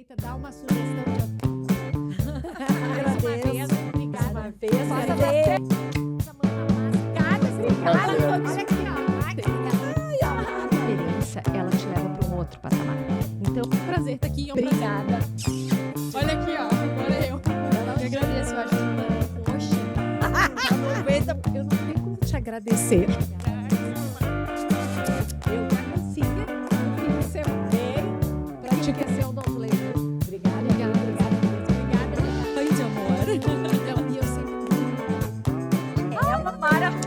aproveita, dá uma sugestão. Agradeço. Obrigada. Uma vez, agradeço. Olha aqui, ó. A experiência, ela te leva para um outro patamar. Então, Prazer estar aqui. obrigada. Olha aqui, ó. Agora eu. Eu agradeço, eu acho que poxa. Eu não tenho como te agradecer. Eu já consigo ser bem para te aquecer o dom leite. Obrigada. Ai, de amor. Então, e eu sempre. É uma maravilha.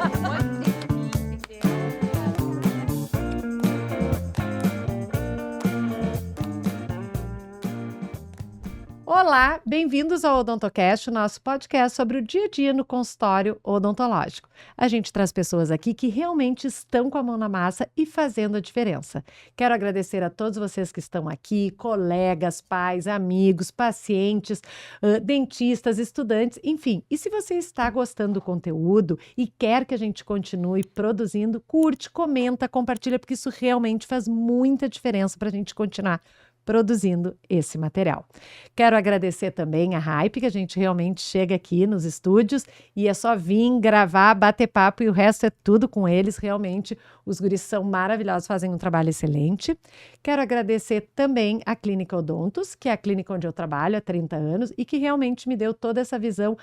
Olá, bem-vindos ao Odontocast, o nosso podcast sobre o dia a dia no consultório odontológico. A gente traz pessoas aqui que realmente estão com a mão na massa e fazendo a diferença. Quero agradecer a todos vocês que estão aqui, colegas, pais, amigos, pacientes, dentistas, estudantes, enfim. E se você está gostando do conteúdo e quer que a gente continue produzindo, curte, comenta, compartilha, porque isso realmente faz muita diferença para a gente continuar produzindo esse material. Quero agradecer também a Hype, que a gente realmente chega aqui nos estúdios e é só vir gravar, bater papo e o resto é tudo com eles. Realmente, os guris são maravilhosos, fazem um trabalho excelente. Quero agradecer também a Clínica Odontos, que é a clínica onde eu trabalho há 30 anos e que realmente me deu toda essa visão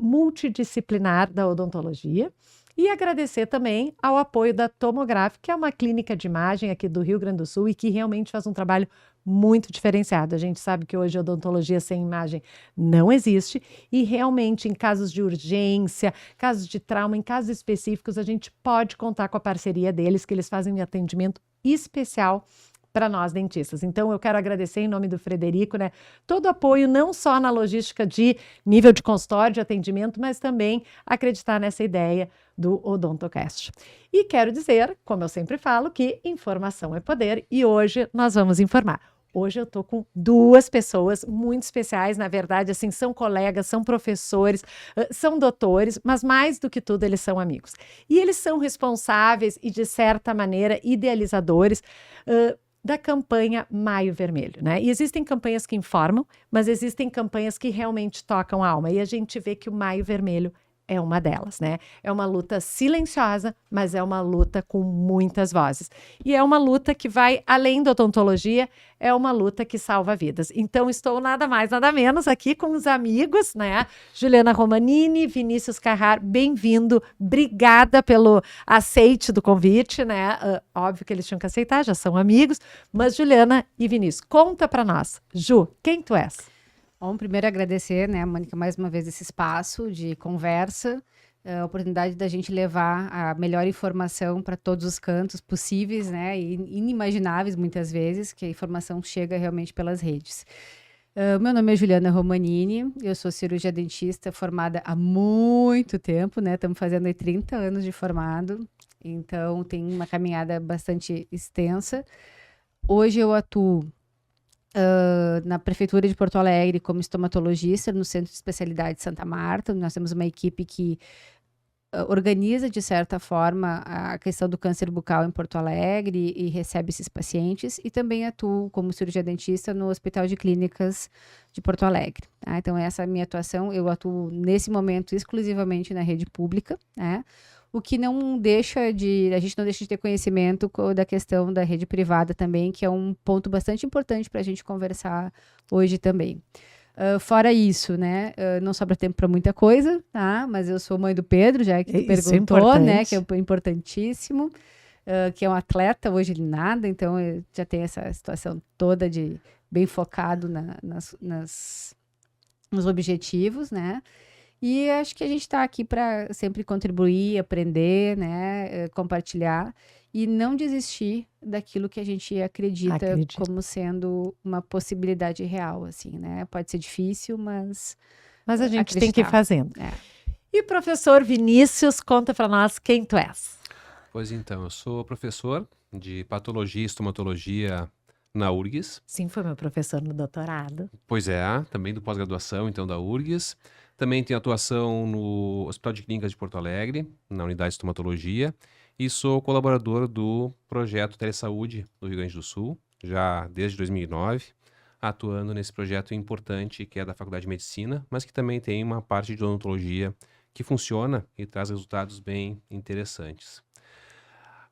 multidisciplinar da odontologia. E agradecer também ao apoio da Tomograph, que é uma clínica de imagem aqui do Rio Grande do Sul e que realmente faz um trabalho muito diferenciado. A gente sabe que hoje a odontologia sem imagem não existe e realmente em casos de urgência, casos de trauma, em casos específicos, a gente pode contar com a parceria deles, que eles fazem um atendimento especial para nós dentistas. Então, eu quero agradecer em nome do Frederico, né, todo o apoio, não só na logística de nível de consultório, de atendimento, mas também acreditar nessa ideia do Odontocast. E quero dizer, como eu sempre falo, que informação é poder e hoje nós vamos informar. Hoje eu estou com duas pessoas muito especiais, na verdade, assim, são colegas, são professores, são doutores, mas mais do que tudo eles são amigos. E eles são responsáveis e, de certa maneira, idealizadores da campanha Maio Vermelho, né? E existem campanhas que informam, mas existem campanhas que realmente tocam a alma. E a gente vê que o Maio Vermelho é uma delas, né? É uma luta silenciosa, mas é uma luta com muitas vozes. E é uma luta que vai além da odontologia, é uma luta que salva vidas. Então, estou nada mais, nada menos aqui com os amigos, né? Juliana Romanini, Vinícius Carrar, bem-vindo. Obrigada pelo aceite do convite, né? Óbvio que eles tinham que aceitar, já são amigos. Mas, Juliana e Vinícius, conta para nós. Ju, quem tu és? Bom, primeiro agradecer, né, Mônica, mais uma vez esse espaço de conversa, a oportunidade da gente levar a melhor informação para todos os cantos possíveis, né, e inimagináveis muitas vezes, que a informação chega realmente pelas redes. Meu nome é Juliana Romanini, eu sou cirurgia dentista formada há muito tempo, né, estamos fazendo aí 30 anos de formado, então tem uma caminhada bastante extensa. Hoje eu atuo na Prefeitura de Porto Alegre como estomatologista no Centro de Especialidade Santa Marta. Nós temos uma equipe que organiza, de certa forma, a questão do câncer bucal em Porto Alegre e recebe esses pacientes. E também atuo como cirurgia dentista no Hospital de Clínicas de Porto Alegre. Tá? Então, essa é a minha atuação. Eu atuo, nesse momento, exclusivamente na rede pública, né? O que não deixa de... A gente não deixa de ter conhecimento da questão da rede privada também, que é um ponto bastante importante para a gente conversar hoje também. Fora isso, né? Não sobra tempo para muita coisa, tá? Mas eu sou mãe do Pedro, já que tu perguntou, né? Que é importantíssimo. Que é um atleta, hoje ele nada, então eu já tenho essa situação toda de bem focado nos objetivos, né? E acho que a gente está aqui para sempre contribuir, aprender, né, compartilhar e não desistir daquilo que a gente acredita como sendo uma possibilidade real, assim, né? Pode ser difícil, mas a gente tem que ir fazendo. E professor Vinícius, conta para nós quem tu és. Pois então, eu sou professor de patologia e estomatologia na URGS. Sim, foi meu professor no doutorado. Pois é, também do pós-graduação, então, da URGS. Também tenho atuação no Hospital de Clínicas de Porto Alegre, na unidade de estomatologia, e sou colaborador do projeto Telesaúde do Rio Grande do Sul, já desde 2009. atuando nesse projeto importante que é da Faculdade de Medicina, mas que também tem uma parte de odontologia que funciona e traz resultados bem interessantes.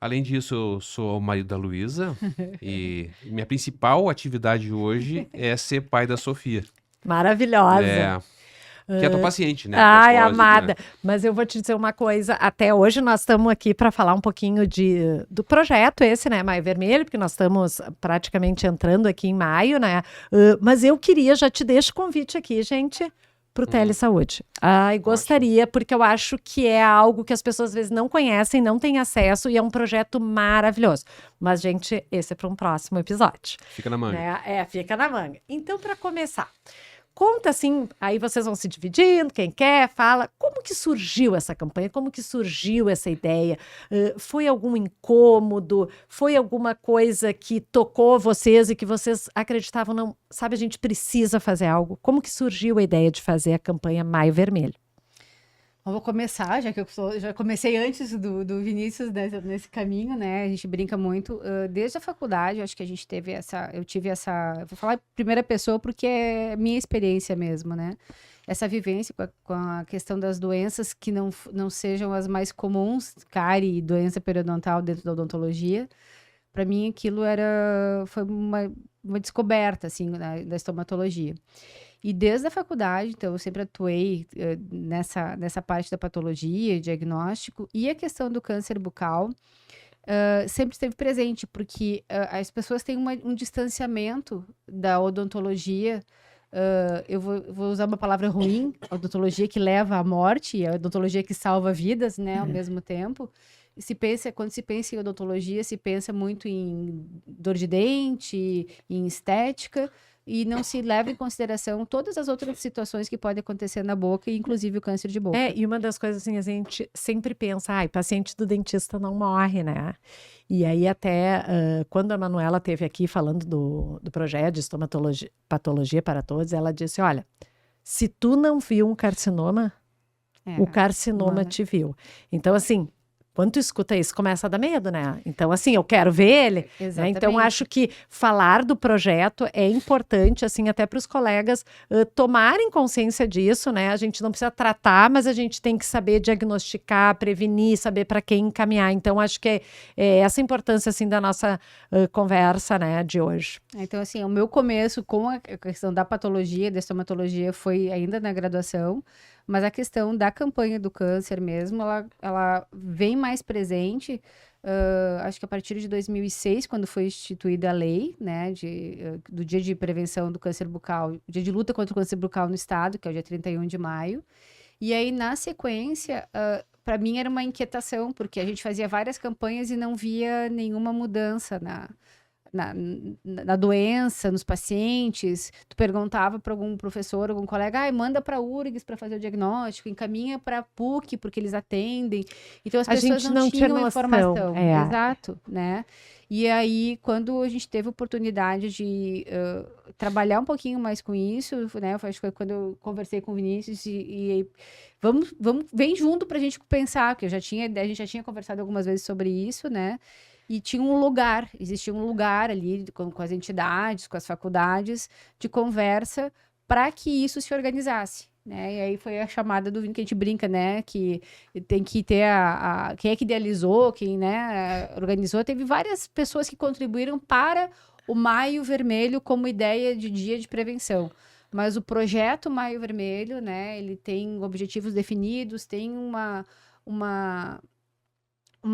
Além disso, eu sou o marido da Luísa e minha principal atividade hoje é ser pai da Sofia. Maravilhosa. É, que é tua paciente, né? Ai, Tua esposa, amada. né? Mas eu vou te dizer uma coisa. Até hoje nós estamos aqui para falar um pouquinho do projeto esse, né? Maio Vermelho, porque nós estamos praticamente entrando aqui em maio, né? Mas eu queria, já te deixo o convite aqui, gente, para o Telesaúde. Ai, gostaria, porque eu acho que é algo que as pessoas às vezes não conhecem, não têm acesso e é um projeto maravilhoso. Mas, gente, esse é para um próximo episódio. Fica na manga. Né? Fica na manga. Então, para começar, conta assim, aí vocês vão se dividindo, quem quer, fala, como que surgiu essa campanha, como que surgiu essa ideia? Foi algum incômodo? Foi alguma coisa que tocou vocês e que vocês acreditavam, não, sabe, a gente precisa fazer algo? Como que surgiu a ideia de fazer a campanha Maio Vermelho? Eu vou começar, já que já comecei antes do Vinícius nesse caminho, né? A gente brinca muito. Desde a faculdade, acho que a gente teve eu tive essa. Eu vou falar em primeira pessoa porque é minha experiência mesmo, né? Essa vivência com a questão das doenças que não sejam as mais comuns, cárie e doença periodontal dentro da odontologia. Para mim, aquilo foi uma descoberta, assim, da estomatologia. E desde a faculdade, então, eu sempre atuei nessa parte da patologia, diagnóstico, e a questão do câncer bucal sempre esteve presente, porque as pessoas têm um distanciamento da odontologia. Eu vou usar uma palavra ruim, a odontologia que leva à morte, e a odontologia que salva vidas, né, ao mesmo tempo. Quando se pensa em odontologia, se pensa muito em dor de dente, em estética, e não se leva em consideração todas as outras situações que podem acontecer na boca, inclusive o câncer de boca. E uma das coisas assim, a gente sempre pensa, paciente do dentista não morre, né? E aí até quando a Manuela esteve aqui falando do projeto de estomatologia, patologia para todos, ela disse, olha, se tu não viu um carcinoma, o carcinoma te viu. Então, assim, quando tu escuta isso, começa a dar medo, né? Então, assim, eu quero ver ele. Né? Então, acho que falar do projeto é importante, assim, até para os colegas tomarem consciência disso, né? A gente não precisa tratar, mas a gente tem que saber diagnosticar, prevenir, saber para quem encaminhar. Então, acho que é essa a importância, assim, da nossa conversa, né, de hoje. Então, assim, o meu começo com a questão da patologia, da estomatologia, foi ainda na graduação. Mas a questão da campanha do câncer mesmo, ela vem mais presente, acho que a partir de 2006, quando foi instituída a lei, né, do Dia de Prevenção do Câncer Bucal, Dia de Luta contra o Câncer Bucal no Estado, que é o dia 31 de maio. E aí, na sequência, para mim era uma inquietação, porque a gente fazia várias campanhas e não via nenhuma mudança na doença, nos pacientes. Tu perguntava para algum professor, algum colega, manda para a URGS para fazer o diagnóstico, encaminha para a PUC porque eles atendem. Então as pessoas não tinham informação. Exato, né? E aí, quando a gente teve a oportunidade de trabalhar um pouquinho mais com isso, né? Acho que foi quando eu conversei com o Vinícius e vamos, vem junto para a gente pensar, porque a gente já tinha conversado algumas vezes sobre isso, né? E existia um lugar ali com as entidades, com as faculdades de conversa para que isso se organizasse, né? E aí foi a chamada do Vini, que a gente brinca, né? Que tem que ter quem é que idealizou, quem, né, organizou. Teve várias pessoas que contribuíram para o Maio Vermelho como ideia de dia de prevenção. Mas o projeto Maio Vermelho, né? Ele tem objetivos definidos, tem uma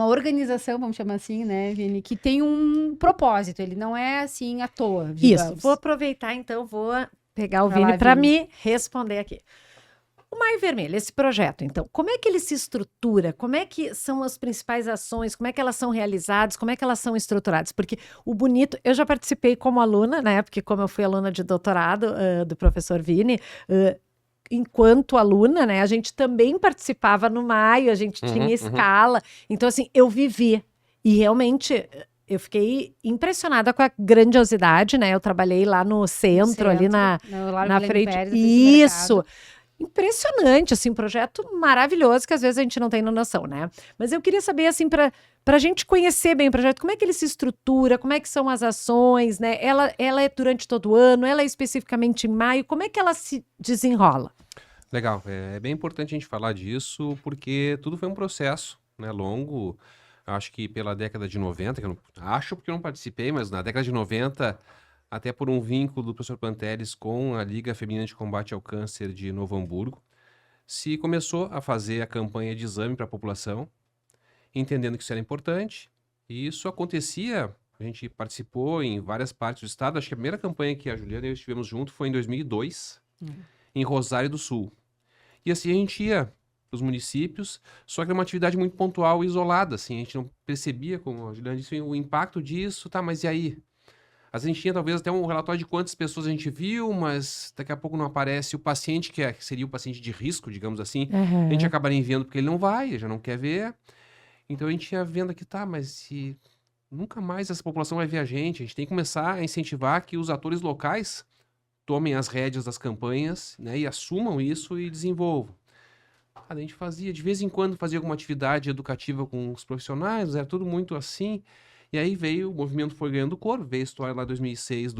organização, vamos chamar assim, né, Vini, que tem um propósito, ele não é assim à toa, digamos. Isso, vou aproveitar então, vou pegar o Vini para me responder aqui. O Maio Vermelho, esse projeto, então, como é que ele se estrutura? Como é que são as principais ações? Como é que elas são realizadas? Como é que elas são estruturadas? Porque o bonito, eu já participei como aluna, né, porque como eu fui aluna de doutorado do professor Vini, enquanto aluna, né, a gente também participava no Maio, a gente tinha escala. Então, assim, eu vivi. E realmente, eu fiquei impressionada com a grandiosidade, né? Eu trabalhei lá no centro ali na frente. Isso. impressionante, assim, um projeto maravilhoso que às vezes a gente não tem noção, né? Mas eu queria saber, assim, para a gente conhecer bem o projeto, como é que ele se estrutura, como é que são as ações, né? Ela é durante todo o ano, ela é especificamente em maio, como é que ela se desenrola? Legal, é bem importante a gente falar disso, porque tudo foi um processo, né, longo. Acho que pela década de 90, que eu não, acho porque eu não participei, mas na década de 90, até por um vínculo do professor Panteles com a Liga Feminina de Combate ao Câncer de Novo Hamburgo, se começou a fazer a campanha de exame para a população, entendendo que isso era importante, e isso acontecia, a gente participou em várias partes do estado. Acho que a primeira campanha que a Juliana e eu estivemos juntos foi em 2002, em Rosário do Sul. E assim a gente ia para os municípios, só que era uma atividade muito pontual e isolada, assim, a gente não percebia, como a Juliana disse, o impacto disso, tá, mas e aí? Às vezes a gente tinha talvez até um relatório de quantas pessoas a gente viu, mas daqui a pouco não aparece o paciente, que seria o paciente de risco, digamos assim, a gente acaba nem vendo porque ele não vai, ele já não quer ver. Então a gente ia vendo aqui, tá, mas se nunca mais essa população vai ver a gente tem que começar a incentivar que os atores locais tomem as rédeas das campanhas, né, e assumam isso e desenvolvam. A gente fazia, de vez em quando, fazia alguma atividade educativa com os profissionais, era tudo muito assim. E aí veio, o movimento foi ganhando corpo, veio a história lá em 2006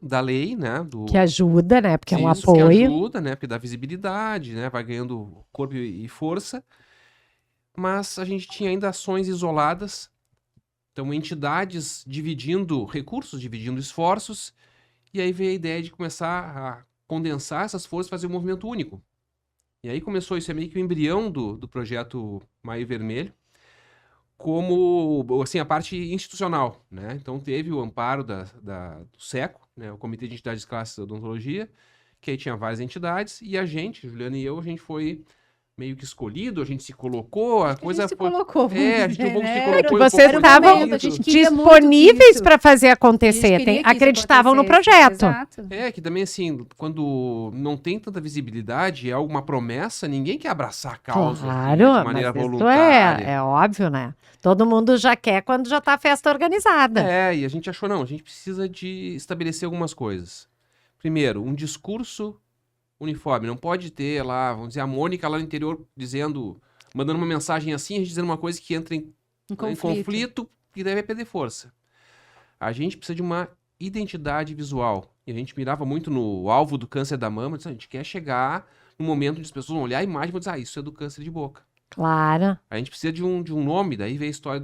da lei, né? Que ajuda, né? Porque é um Isso, que apoio. ajuda, né? Porque dá visibilidade, né? Vai ganhando corpo e força. Mas a gente tinha ainda ações isoladas, então entidades dividindo recursos, dividindo esforços, e aí veio a ideia de começar a condensar essas forças e fazer um movimento único. E aí começou, isso é meio que o embrião do projeto Maio Vermelho, como, assim, a parte institucional, né? Então teve o amparo do SECO, né? O Comitê de Entidades de Classes da Odontologia, que aí tinha várias entidades, e a gente, Juliana e eu, a gente foi meio que escolhido, a gente se colocou, a coisa A gente se foi... colocou, vamos a gente dizer, um pouco se né? colocou. Que e um pouco vocês foi estavam escolhido. a gente queria muito disponíveis isso. para fazer A gente acontecer, queria que isso acreditavam no acontecesse, projeto. Exato. Que também, assim, quando não tem tanta visibilidade, é alguma promessa, ninguém quer abraçar a causa assim, de Claro, maneira mas isso voluntária. é óbvio, né? Todo mundo já quer quando já tá a festa organizada. E a gente achou, não, a gente precisa de estabelecer algumas coisas. Primeiro, um discurso uniforme. Não pode ter lá, vamos dizer, a Mônica lá no interior mandando uma mensagem assim, a gente dizendo uma coisa que entra em conflito, que deve perder força. A gente precisa de uma identidade visual. E a gente mirava muito no alvo do câncer da mama, a gente quer chegar no momento onde as pessoas vão olhar a imagem e vão dizer, isso é do câncer de boca. Claro. A gente precisa de um nome, daí veio a história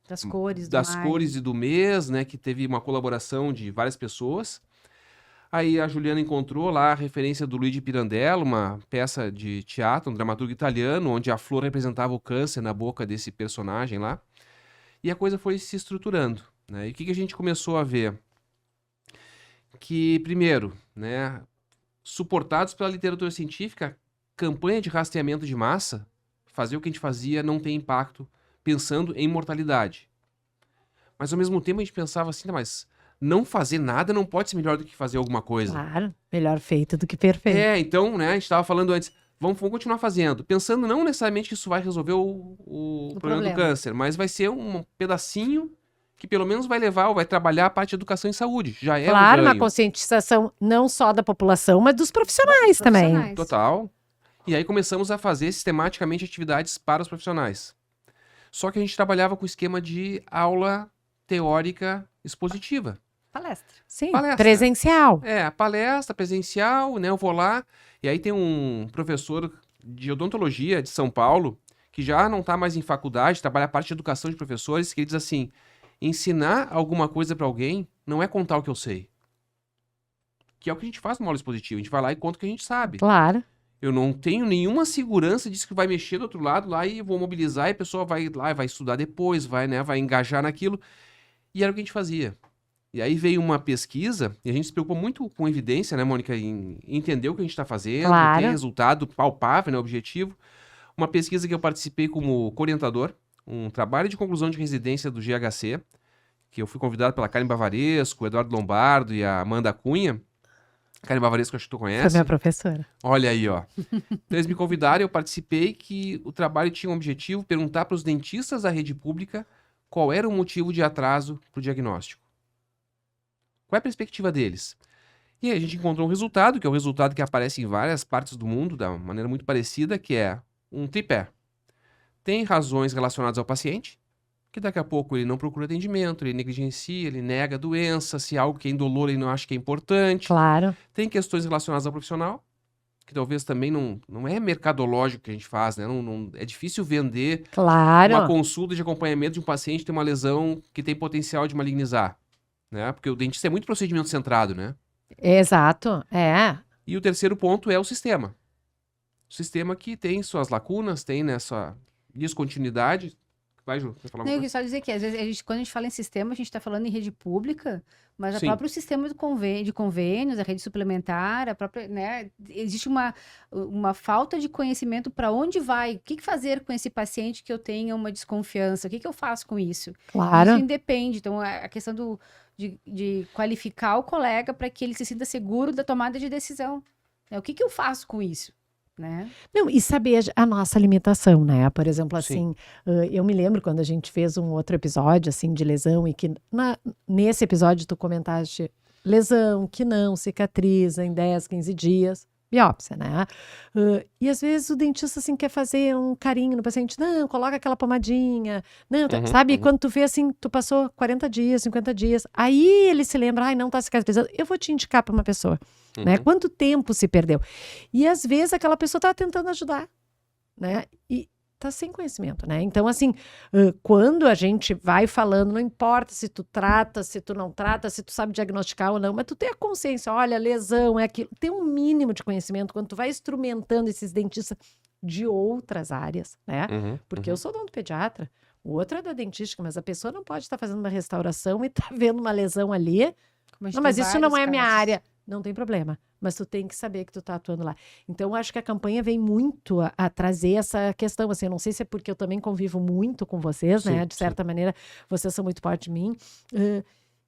Das cores, das cores e do mês, né, que teve uma colaboração de várias pessoas. Aí a Juliana encontrou lá a referência do Luigi Pirandello, uma peça de teatro, um dramaturgo italiano, onde a flor representava o câncer na boca desse personagem lá. E a coisa foi se estruturando, né? E o que a gente começou a ver? Que, primeiro, né, suportados pela literatura científica, campanha de rastreamento de massa, fazer o que a gente fazia não tem impacto, pensando em mortalidade. Mas, ao mesmo tempo, a gente pensava assim, mas não fazer nada não pode ser melhor do que fazer alguma coisa. Claro, melhor feito do que perfeito. Então, né, a gente estava falando antes, vamos continuar fazendo, pensando não necessariamente que isso vai resolver o problema do câncer, mas vai ser um pedacinho que pelo menos vai levar ou vai trabalhar a parte de educação e saúde. Já é Claro, um uma ganho. conscientização não só da população, mas dos profissionais também. Total. E aí começamos a fazer sistematicamente atividades para os profissionais. Só que a gente trabalhava com o esquema de aula teórica expositiva. Palestra. Sim, Palestra. presencial. A palestra presencial, né? Eu vou lá, e aí tem um professor de odontologia de São Paulo, que já não está mais em faculdade, trabalha a parte de educação de professores, que ele diz assim, ensinar alguma coisa para alguém não é contar o que eu sei. Que é o que a gente faz numa aula expositiva, a gente vai lá e conta o que a gente sabe. Claro. Eu não tenho nenhuma segurança disso que vai mexer do outro lado lá e vou mobilizar e a pessoa vai lá e vai estudar depois, vai engajar naquilo. E era o que a gente fazia. E aí veio uma pesquisa, e a gente se preocupou muito com evidência, né, Mônica, em entender o que a gente está fazendo, Claro. ter resultado palpável, né, objetivo. Uma pesquisa que eu participei como co-orientador, um trabalho de conclusão de residência do GHC, que eu fui convidado pela Karen Bavaresco, o Eduardo Lombardo e a Amanda Cunha. Karen Bavaresco, acho que tu Foi conhece. minha professora. Olha aí, ó. Então, eles me convidaram, eu participei, que o trabalho tinha um objetivo, perguntar para os dentistas da rede pública qual era o motivo de atraso para o diagnóstico. Qual é a perspectiva deles? E aí a gente encontrou um resultado, que é o resultado que aparece em várias partes do mundo, da maneira muito parecida, que é um tripé. Tem razões relacionadas ao paciente, que daqui a pouco ele não procura atendimento, ele negligencia, ele nega a doença, se algo que é indolor ele não acha que é importante. Claro. Tem questões relacionadas ao profissional, que talvez também não é mercadológico que a gente faz, né? É difícil vender uma Claro. consulta de acompanhamento de um paciente que tem uma lesão que tem potencial de malignizar, né? Porque o dentista é muito procedimento centrado, né? Exato. É. E o terceiro ponto é o sistema. O sistema que tem suas lacunas, tem nessa descontinuidade. Vai, Ju, quer falar Não, alguma eu coisa? queria só dizer que, às vezes, quando a gente fala em sistema, a gente está falando em rede pública, mas o Sim. próprio sistema de convênios, a rede suplementar, a própria, né, existe uma falta de conhecimento para onde vai, o que fazer com esse paciente que eu tenha uma desconfiança, o que eu faço com isso? Isso Claro. independe. Então, a questão de qualificar o colega para que ele se sinta seguro da tomada de decisão. Né? O que eu faço com isso? Né? Não, e saber a nossa limitação, né? Por exemplo, Sim. assim, eu me lembro quando a gente fez um outro episódio, assim, de lesão e que nesse episódio tu comentaste lesão que não cicatriza em 10, 15 dias, biópsia, né? E às vezes o dentista, assim, quer fazer um carinho no paciente, não, coloca aquela pomadinha, não, sabe? Quando tu vê, assim, tu passou 40 dias, 50 dias, aí ele se lembra, ai, não tá cicatrizando, eu vou te indicar para uma pessoa. Né? Quanto tempo se perdeu? E às vezes aquela pessoa está tentando ajudar, né? E tá sem conhecimento, né? Então, assim, quando a gente vai falando, não importa se tu trata, se tu não trata, se tu sabe diagnosticar ou não, mas tu tem a consciência, olha, lesão é aquilo, tem um mínimo de conhecimento quando tu vai instrumentando esses dentistas de outras áreas, né? Porque eu sou odontopediatra, o outro é da dentística, mas a pessoa não pode estar fazendo uma restauração e tá vendo uma lesão ali. Não, mas isso não é minha área. Não tem problema, mas tu tem que saber que tu tá atuando lá. Então, eu acho que a campanha vem muito a trazer essa questão, assim, eu não sei se é porque eu também convivo muito com vocês, Sim, né? De certa maneira, vocês são muito parte de mim.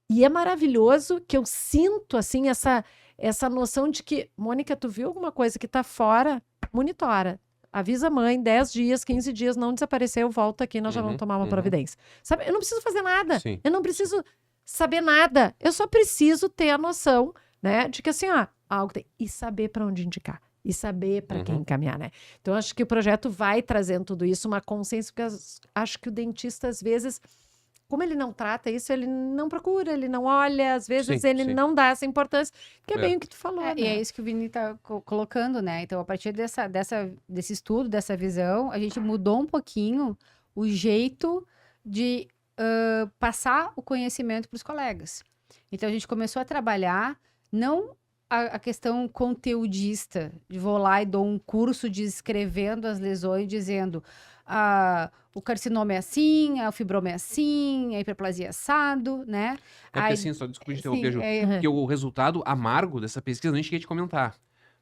E é maravilhoso que eu sinto, assim, essa noção de que, Mônica, tu viu alguma coisa que tá fora, monitora. Avisa a mãe, 10 dias, 15 dias, não desapareceu, volta aqui, nós já vamos tomar uma providência. Sabe, eu não preciso fazer nada. Sim. Eu não preciso saber nada. Eu só preciso ter a noção, né, de que assim, algo tem. E saber para onde indicar. E saber para quem encaminhar, né? Então, acho que o projeto vai trazendo tudo isso, uma consciência, porque acho que o dentista, às vezes, como ele não trata isso, ele não procura, ele não olha, às vezes Sim, ele sim. não dá essa importância, que é bem o que tu falou, né? E é isso que o Vini está colocando, né? Então, a partir desse estudo, dessa visão, a gente mudou um pouquinho o jeito de passar o conhecimento para os colegas. Então, a gente começou a trabalhar não a questão conteudista, de vou lá e dou um curso descrevendo as lesões, dizendo o carcinoma é assim, o fibroma é assim, a hiperplasia é assado, né? É porque assim, só desculpa te interromper, Ju, porque o resultado amargo dessa pesquisa, eu nem cheguei a te comentar,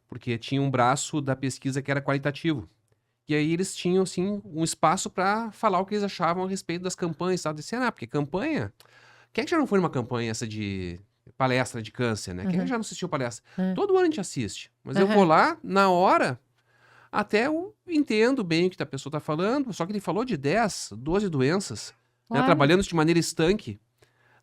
porque tinha um braço da pesquisa que era qualitativo. E aí eles tinham, assim, um espaço para falar o que eles achavam a respeito das campanhas, sabe? Disseram, porque campanha... Quem é que já não foi numa campanha essa de palestra de câncer, né? Quem é que já não assistiu palestra? Todo ano a gente assiste. Mas eu vou lá, na hora, até eu entendo bem o que a pessoa tá falando, só que ele falou de 10, 12 doenças, né? Trabalhando de maneira estanque.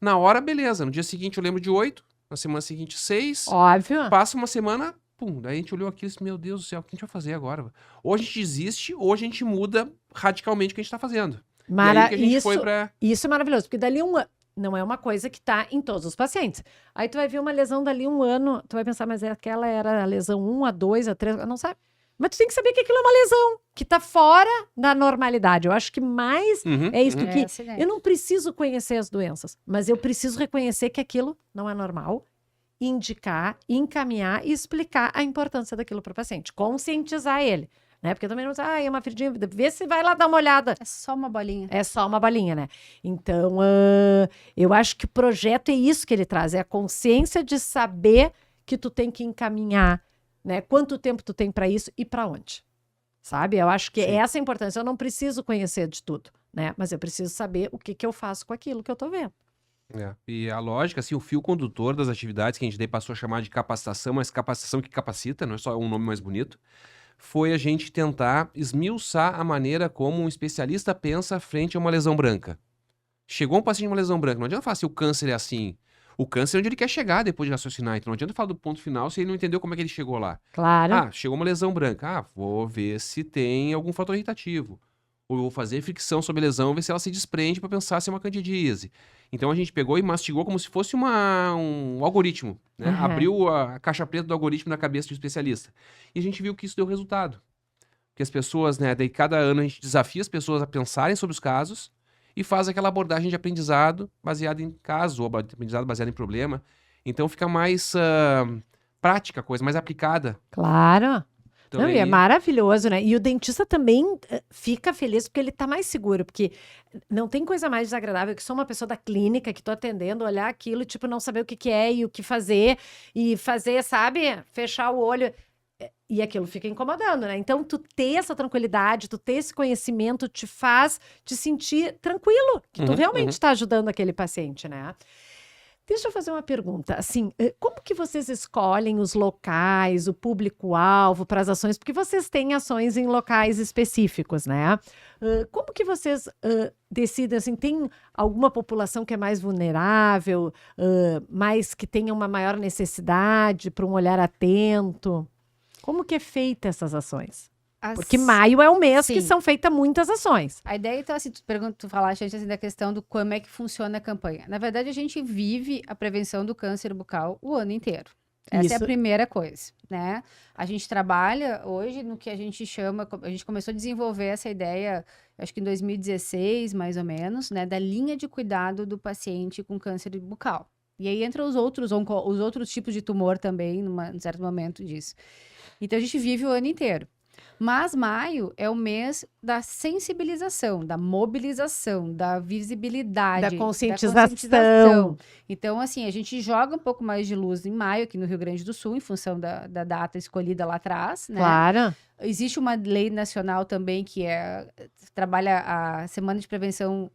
Na hora, beleza. No dia seguinte eu lembro de 8, na semana seguinte 6. Óbvio. Passa uma semana... Pum, daí a gente olhou aquilo e disse, meu Deus do céu, o que a gente vai fazer agora? Ou a gente desiste, ou a gente muda radicalmente o que a gente tá fazendo. E aí que a gente foi pra... Isso é maravilhoso, porque dali não é uma coisa que tá em todos os pacientes. Aí tu vai ver uma lesão dali 1 ano, tu vai pensar, mas aquela era a lesão 1, a 2, a 3, não sabe. Mas tu tem que saber que aquilo é uma lesão, que tá fora da normalidade. Eu acho que mais é isso que... Eu não preciso conhecer as doenças, mas eu preciso reconhecer que aquilo não é normal, indicar, encaminhar e explicar a importância daquilo para o paciente, conscientizar ele, né? Porque também não diz, é uma feridinha, vê se vai lá dar uma olhada. É só uma bolinha. É só uma bolinha, né? Então, eu acho que o projeto é isso que ele traz, é a consciência de saber que tu tem que encaminhar, né? Quanto tempo tu tem para isso e para onde, sabe? Eu acho que é essa a importância. Eu não preciso conhecer de tudo, né? Mas eu preciso saber o que eu faço com aquilo que eu tô vendo. E a lógica, assim, o fio condutor das atividades que a gente daí passou a chamar de capacitação, mas capacitação que capacita, não é só um nome mais bonito, foi a gente tentar esmiuçar a maneira como um especialista pensa frente a uma lesão branca. Chegou um paciente com uma lesão branca, não adianta falar se o câncer é assim, o câncer é onde ele quer chegar depois de raciocinar. Então não adianta falar do ponto final se ele não entendeu como é que ele chegou lá. Claro. Ah, chegou uma lesão branca. Ah, vou ver se tem algum fator irritativo. Ou eu vou fazer fricção sobre a lesão, ver se ela se desprende para pensar se é uma candidíase. Então a gente pegou e mastigou como se fosse um algoritmo, né? Aham. Abriu a caixa preta do algoritmo na cabeça do especialista. E a gente viu que isso deu resultado. Porque as pessoas, né, daí cada ano a gente desafia as pessoas a pensarem sobre os casos e faz aquela abordagem de aprendizado baseada em caso, ou aprendizado baseado em problema. Então fica mais prática a coisa, mais aplicada. Claro. Então, Não, e é aí- maravilhoso, né? E o dentista também fica feliz porque ele tá mais seguro, porque não tem coisa mais desagradável que sou uma pessoa da clínica que tô atendendo, olhar aquilo, tipo, não saber o que que é e o que fazer, e fazer, sabe? Fechar o olho. E aquilo fica incomodando, né? Então, tu ter essa tranquilidade, tu ter esse conhecimento te faz te sentir tranquilo, que tu Uhum, realmente uhum. está ajudando aquele paciente, né? Deixa eu fazer uma pergunta, assim, como que vocês escolhem os locais, o público-alvo para as ações? Porque vocês têm ações em locais específicos, né? Como que vocês decidem, assim, tem alguma população que é mais vulnerável, mais que tenha uma maior necessidade para um olhar atento? Como que é feita essas ações? Porque maio é o mês que Sim. são feitas muitas ações. A ideia, então, assim, tu falaste antes assim, da questão do como é que funciona a campanha. Na verdade, a gente vive a prevenção do câncer bucal o ano inteiro. Essa é a Isso. primeira coisa, né? A gente trabalha hoje no que a gente chama, a gente começou a desenvolver essa ideia, acho que em 2016, mais ou menos, né? Da linha de cuidado do paciente com câncer bucal. E aí entra os outros tipos de tumor também, num certo momento disso. Então, a gente vive o ano inteiro. Mas maio é o mês da sensibilização, da mobilização, da visibilidade, Da conscientização. Então, assim, a gente joga um pouco mais de luz em maio, aqui no Rio Grande do Sul, em função da data escolhida lá atrás, né? Claro. Existe uma lei nacional também que trabalha a semana de prevenção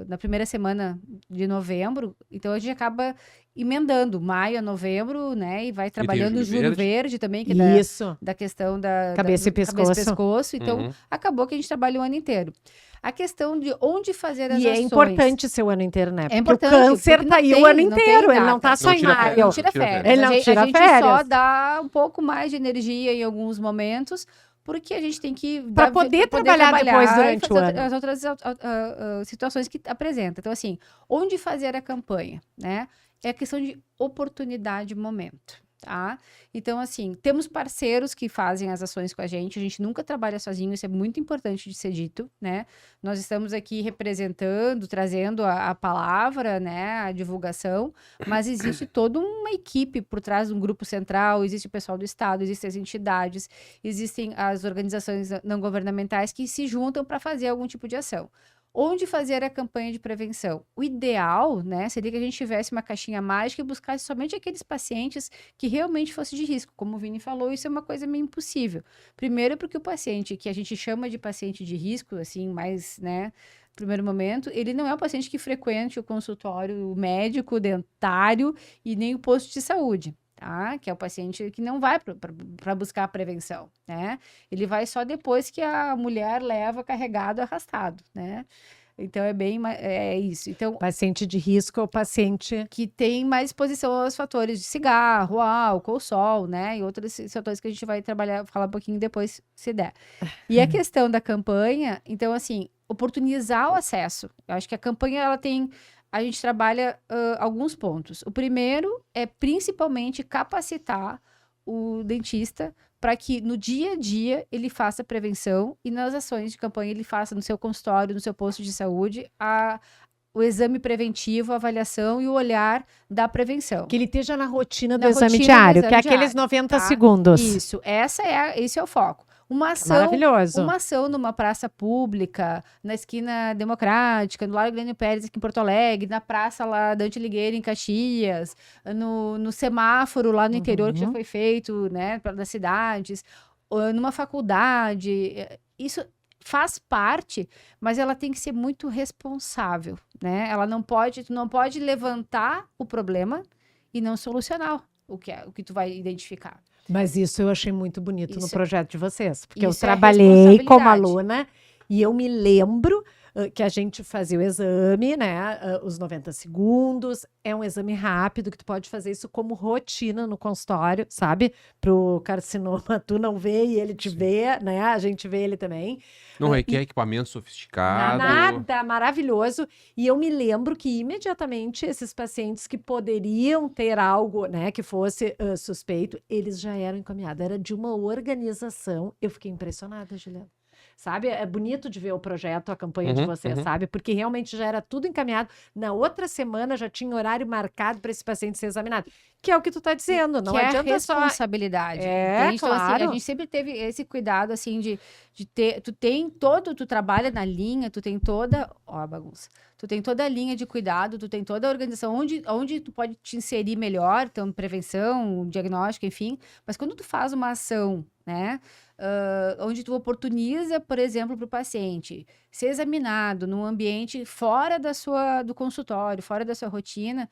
na primeira semana de novembro. Então, a gente acaba emendando maio a novembro, né? E vai trabalhando o Julho Julho Verde também, que é Isso. da questão da Cabeça e pescoço. Então, Uhum. acabou que a gente trabalha o ano inteiro. A questão de onde fazer as E é ações. importante ser o ano inteiro, né? Porque importante, o câncer porque tá não aí o tem- ano não tem inteiro, ele não data. tá só Não em tira maio. férias. Não tira Tira férias. férias. Ele não tira a gente férias. só dá um pouco mais de energia em alguns momentos, porque a gente tem que... Pra poder trabalhar depois e durante o fazer ano. as outras situações que apresenta. Então, assim, onde fazer a campanha, né? É a questão de oportunidade e momento. Tá? Então, assim, temos parceiros que fazem as ações com a gente nunca trabalha sozinho, isso é muito importante de ser dito, né? Nós estamos aqui representando, trazendo a palavra, né, a divulgação, mas existe toda uma equipe por trás de um grupo central, existe o pessoal do Estado, existem as entidades, existem as organizações não governamentais que se juntam para fazer algum tipo de ação. Onde fazer a campanha de prevenção? O ideal, né, seria que a gente tivesse uma caixinha mágica e buscasse somente aqueles pacientes que realmente fossem de risco. Como o Vini falou, isso é uma coisa meio impossível. Primeiro porque o paciente que a gente chama de paciente de risco, assim, mais, né, no primeiro momento, ele não é um paciente que frequente o consultório médico, dentário e nem o posto de saúde. Tá? Que é o paciente que não vai para buscar a prevenção, né? Ele vai só depois que a mulher leva carregado, arrastado, né? Então, é isso. Então, Paciente de risco é o paciente... que tem mais exposição aos fatores de cigarro, álcool, sol, né? E outros fatores que a gente vai falar um pouquinho depois, se der. E a questão da campanha, então, assim, oportunizar o acesso. Eu acho que a campanha, a gente trabalha alguns pontos. O primeiro é principalmente capacitar o dentista para que no dia a dia ele faça prevenção e nas ações de campanha ele faça no seu consultório, no seu posto de saúde, o exame preventivo, a avaliação e o olhar da prevenção. Que ele esteja na rotina do Na exame rotina do diário, exame que é aqueles diário, 90 tá? segundos. Isso, esse é o foco. Uma ação, Maravilhoso. uma ação numa praça pública, na esquina Democrática, no Largo Glênio Pérez aqui em Porto Alegre, na praça lá Dante Ligueira em Caxias, no semáforo lá no interior que já foi feito, né, das cidades, ou numa faculdade, isso faz parte, mas ela tem que ser muito responsável, né? Tu não pode levantar o problema e não solucionar o que tu vai identificar. Mas isso eu achei muito bonito no Isso- projeto de vocês. Porque eu isso é trabalhei como responsabilidade. aluna e eu me lembro que a gente fazia o exame, né? Os 90 segundos. É um exame rápido que tu pode fazer isso como rotina no consultório, sabe? Pro carcinoma tu não vê e ele te vê, né? A gente vê ele também. Não requer equipamento sofisticado. Nada, maravilhoso. E eu me lembro que imediatamente esses pacientes que poderiam ter algo, né, que fosse suspeito, eles já eram encaminhados. Era de uma organização. Eu fiquei impressionada, Juliana. Sabe? É bonito de ver o projeto, a campanha de vocês, sabe? Porque realmente já era tudo encaminhado. Na outra semana já tinha horário marcado para esse paciente ser examinado. Que é o que tu tá dizendo. Não que adianta é só. responsabilidade. É, entende? Então, assim, claro. a gente sempre teve esse cuidado, assim, de ter... Tu trabalha na linha, tu tem toda... Ó, a bagunça. Tu tem toda a linha de cuidado, tu tem toda a organização, onde tu pode te inserir melhor, então, prevenção, diagnóstico, enfim. Mas quando tu faz uma ação, né... onde tu oportuniza, por exemplo, para o paciente ser examinado num ambiente fora do consultório, fora da sua rotina,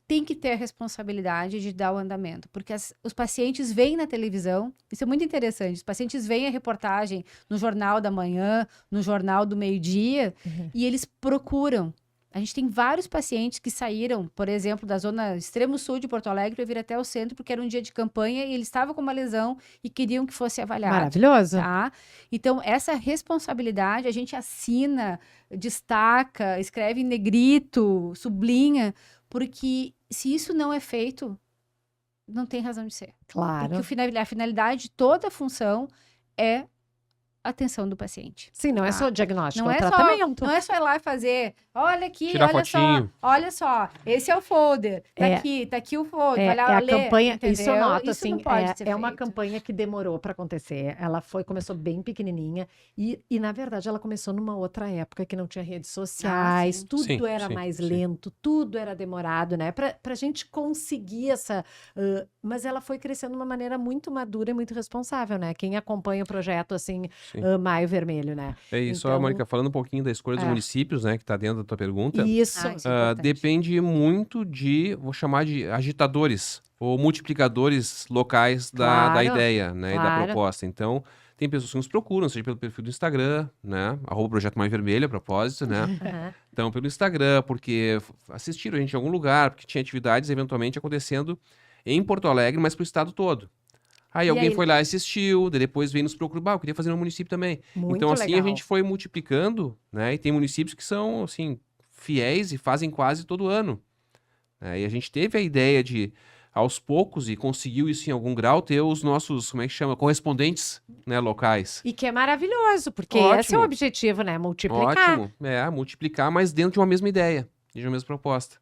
tem que ter a responsabilidade de dar o andamento, porque os pacientes veem na televisão, isso é muito interessante, os pacientes veem a reportagem no Jornal da Manhã, no Jornal do Meio-Dia, e eles procuram. A gente tem vários pacientes que saíram, por exemplo, da zona extremo sul de Porto Alegre para vir até o centro, porque era um dia de campanha e eles estavam com uma lesão e queriam que fosse avaliado. Maravilhoso. Tá? Então, essa responsabilidade a gente assina, destaca, escreve em negrito, sublinha, porque se isso não é feito, não tem razão de ser. Claro. Porque a finalidade de toda a função é a atenção do paciente. Sim, não é só o diagnóstico, Não é o é só, tratamento. não é só ir lá e fazer, olha aqui, Tirar olha fotinho. só, olha só, esse é o folder, tá aqui o folder, vai lá a ler, campanha, isso eu entendeu? noto, Isso assim, não pode ser é uma feito. campanha que demorou para acontecer. Ela começou bem pequenininha e, na verdade, ela começou numa outra época que não tinha redes sociais, sim. tudo Sim, era sim, mais sim. lento, tudo era demorado, né? Pra gente conseguir mas ela foi crescendo de uma maneira muito madura e muito responsável, né? Quem acompanha o projeto, assim, Sim. Maio Vermelho, né? É isso, Então, Mônica, falando um pouquinho da escolha dos é. municípios, né, que está dentro da tua pergunta. Isso. Isso é importante. Depende muito vou chamar de agitadores ou multiplicadores locais da Claro, ideia, né, e da claro. proposta. Então, tem pessoas que nos procuram, seja pelo perfil do Instagram, né, @Projeto Maio Vermelho, a propósito, né, Aham. então pelo Instagram, porque assistiram a gente em algum lugar, porque tinha atividades eventualmente acontecendo em Porto Alegre, mas para o estado todo. Aí E alguém aí- foi lá e assistiu, daí depois veio nos procurar, eu queria fazer no município também. Muito Então, assim, legal. a gente foi multiplicando, né? E tem municípios que são, assim, fiéis e fazem quase todo ano. Né? E a gente teve a ideia de, aos poucos, e conseguiu isso em algum grau, ter os nossos, como é que chama? Correspondentes, né, locais. E que é maravilhoso, porque Ótimo. esse é o objetivo, né? Multiplicar. Ótimo. Multiplicar, mas dentro de uma mesma ideia, de uma mesma proposta.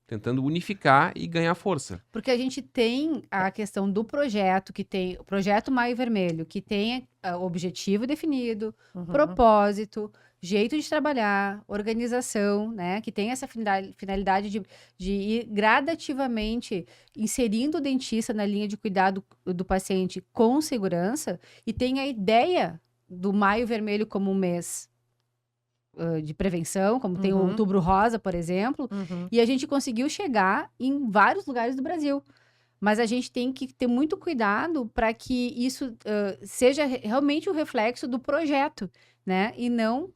Tentando unificar e ganhar força. Porque a gente tem a questão do projeto, que tem o projeto Maio Vermelho, que tem objetivo definido, Uhum. propósito, jeito de trabalhar, organização, né? Que tem essa finalidade de ir gradativamente inserindo o dentista na linha de cuidado do paciente com segurança, e tem a ideia do Maio Vermelho como um mês de prevenção, como tem o Uhum. Outubro Rosa, por exemplo, Uhum. e a gente conseguiu chegar em vários lugares do Brasil. Mas a gente tem que ter muito cuidado para que isso seja realmente o reflexo do projeto, né? E não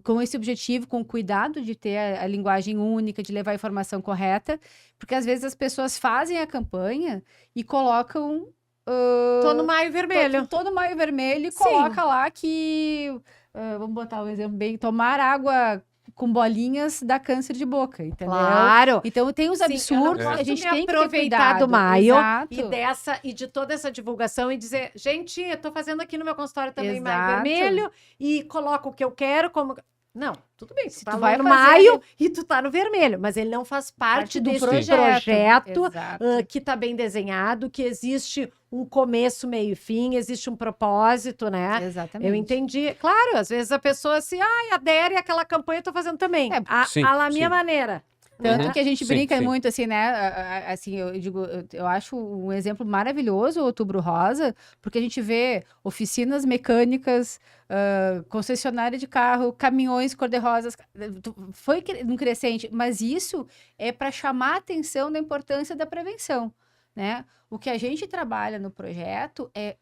com esse objetivo, com o cuidado de ter a linguagem única, de levar a informação correta, porque às vezes as pessoas fazem a campanha e colocam... Tô no Maio Vermelho. Todo Maio Vermelho e Sim. coloca lá que... vamos botar um exemplo bem... Tomar água com bolinhas dá câncer de boca, entendeu? Claro. Então tem os Sim, eu não absurdos que a posso gente me tem que ter aproveitar cuidado. do Maio Exato. e de toda essa divulgação e dizer, gente, eu tô fazendo aqui no meu consultório também Maio Exato. Vermelho e coloco o que eu quero como... Não, tudo bem, Se tu tu tá vai no fazer Maio ali- e tu tá no vermelho, mas ele não faz parte do desse projeto. projeto Exato. que tá bem desenhado, que existe um começo, meio e fim, existe um propósito, né? Exatamente. Eu entendi. Claro, às vezes a pessoa se adere àquela campanha, eu tô fazendo também. Sim, A minha sim. maneira. Tanto Uhum. que a gente Sim, brinca sim. muito, assim, né? Assim, eu digo, eu acho um exemplo maravilhoso o Outubro Rosa, porque a gente vê oficinas mecânicas, concessionária de carro, caminhões cor-de-rosas. Foi um crescente, mas isso é para chamar a atenção da importância da prevenção, né? O que a gente trabalha no projeto é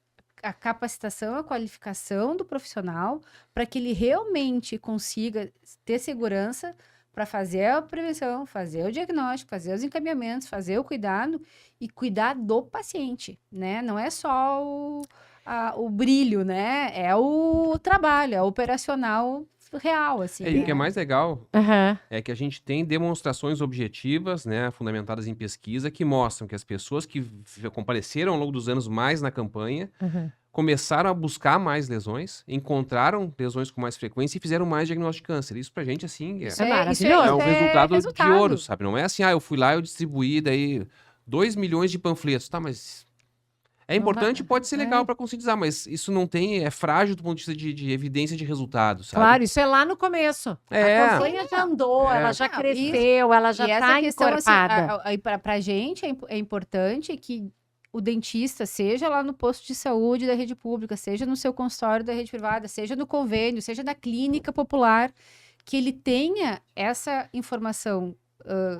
a capacitação, a qualificação do profissional para que ele realmente consiga ter segurança para fazer a prevenção, fazer o diagnóstico, fazer os encaminhamentos, fazer o cuidado e cuidar do paciente, né? Não é só o brilho, né? É o trabalho, é o operacional real, assim. E o que é mais legal Aham. é que a gente tem demonstrações objetivas, né, fundamentadas em pesquisa, que mostram que as pessoas que compareceram ao longo dos anos mais na campanha Aham. começaram a buscar mais lesões, encontraram lesões com mais frequência e fizeram mais diagnóstico de câncer. Isso pra gente, assim, Isso é maravilhoso. é um resultado de resultado. ouro, sabe? Não é assim, eu fui lá, eu distribuí daí 2 milhões de panfletos. Tá, mas é Não importante, vai- pode ser legal para conscientizar, mas isso não tem, é frágil do ponto de vista de evidência de resultado, sabe? Claro, isso é lá no começo. É. A campanha já andou, ela já Não, cresceu, ela já E essa está questão, assim, encorpada. pra gente é importante que o dentista, seja lá no posto de saúde da rede pública, seja no seu consultório da rede privada, seja no convênio, seja da clínica popular, que ele tenha essa informação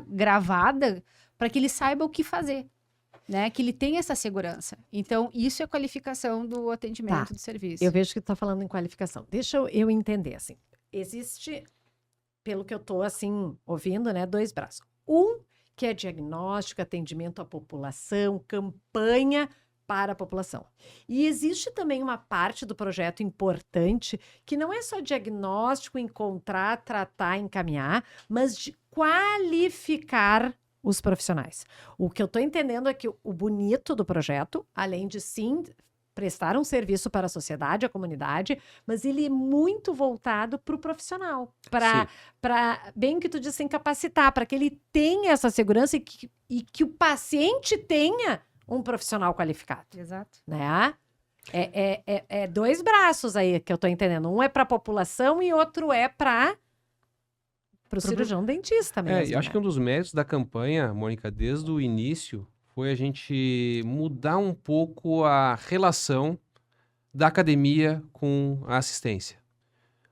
gravada para que ele saiba o que fazer, né? Que ele tenha essa segurança. Então, isso é qualificação do atendimento do serviço. Eu vejo que tu está falando em qualificação. Deixa eu entender, assim. Existe, pelo que eu estou, assim, ouvindo, né, 2 braços. Um, que é diagnóstico, atendimento à população, campanha para a população. E existe também uma parte do projeto importante, que não é só diagnóstico, encontrar, tratar, encaminhar, mas de qualificar os profissionais. O que eu estou entendendo é que o bonito do projeto, além de sim prestar um serviço para a sociedade, a comunidade, mas ele é muito voltado para o profissional, para bem que tu disse, em capacitar, para que ele tenha essa segurança e que o paciente tenha um profissional qualificado, Exato. né? É 2 braços aí que eu estou entendendo. Um é para a população e outro é para o cirurgião dentista mesmo. E acho né? que um dos méritos da campanha, Mônica, desde o início, foi a gente mudar um pouco a relação da academia com a assistência.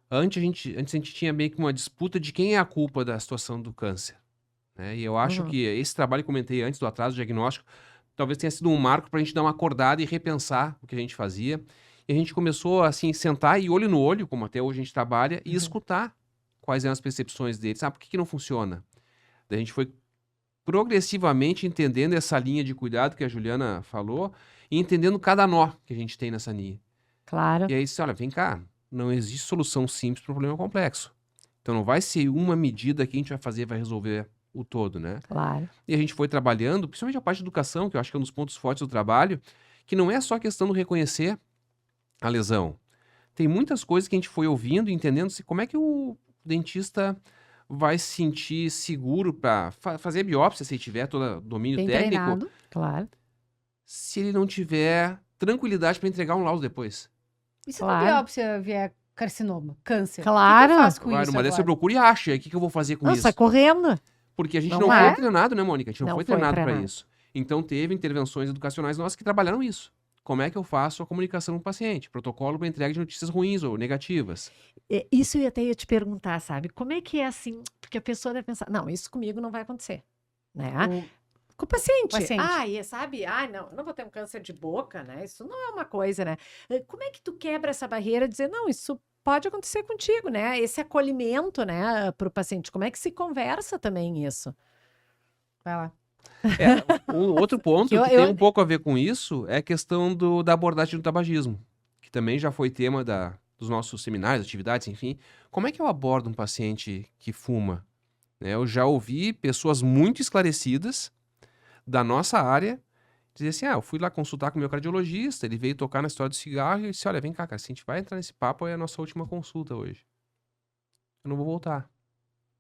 Antes a gente tinha meio que uma disputa de quem é a culpa da situação do câncer, né? E eu acho que esse trabalho que comentei antes do atraso diagnóstico, talvez tenha sido um marco para a gente dar uma acordada e repensar o que a gente fazia. E a gente começou, assim, sentar e olho no olho, como até hoje a gente trabalha, e escutar quais eram as percepções deles. Por que não funciona? Daí a gente foi progressivamente entendendo essa linha de cuidado que a Juliana falou e entendendo cada nó que a gente tem nessa linha. Claro. E aí, olha, vem cá, não existe solução simples para um problema complexo. Então não vai ser uma medida que a gente vai fazer vai resolver o todo, né? Claro. E a gente foi trabalhando, principalmente a parte de educação, que eu acho que é um dos pontos fortes do trabalho, que não é só questão de reconhecer a lesão. Tem muitas coisas que a gente foi ouvindo e entendendo como é que o dentista vai se sentir seguro para fazer biópsia, se ele tiver todo domínio Bem técnico, treinado. Claro. se ele não tiver tranquilidade para entregar um laudo depois. E se Claro. na biópsia vier carcinoma, câncer? Claro. O que eu faço com Vai, isso numa dessa eu agora? procuro e acho. E aí, o que eu vou fazer com Não, isso? sai correndo. Porque a gente Não não é? foi treinado, né, Mônica? A gente não Não foi foi treinado para treinado. isso. Então, teve intervenções educacionais nossas que trabalharam isso. Como é que eu faço a comunicação com o paciente? Protocolo para entrega de notícias ruins ou negativas. Isso eu até ia te perguntar, sabe? Como é que é assim? Porque a pessoa deve pensar, não, isso comigo não vai acontecer, né? Com o paciente. Paciente. Sabe? Não, eu não vou ter um câncer de boca, né? Isso não é uma coisa, né? Como é que tu quebra essa barreira de dizer, não, isso pode acontecer contigo, né? Esse acolhimento, né, para o paciente. Como é que se conversa também isso? Vai lá. Um outro ponto Que que eu- tem eu- um pouco a ver com isso é a questão da abordagem do tabagismo, que também já foi tema dos nossos seminários, atividades, enfim. Como é que eu abordo um paciente que fuma? Né, eu já ouvi pessoas muito esclarecidas da nossa área dizer assim, eu fui lá consultar com o meu cardiologista, ele veio tocar na história do cigarro e disse, olha, vem cá, cara, se a gente vai entrar nesse papo, é a nossa última consulta hoje. Eu não vou voltar.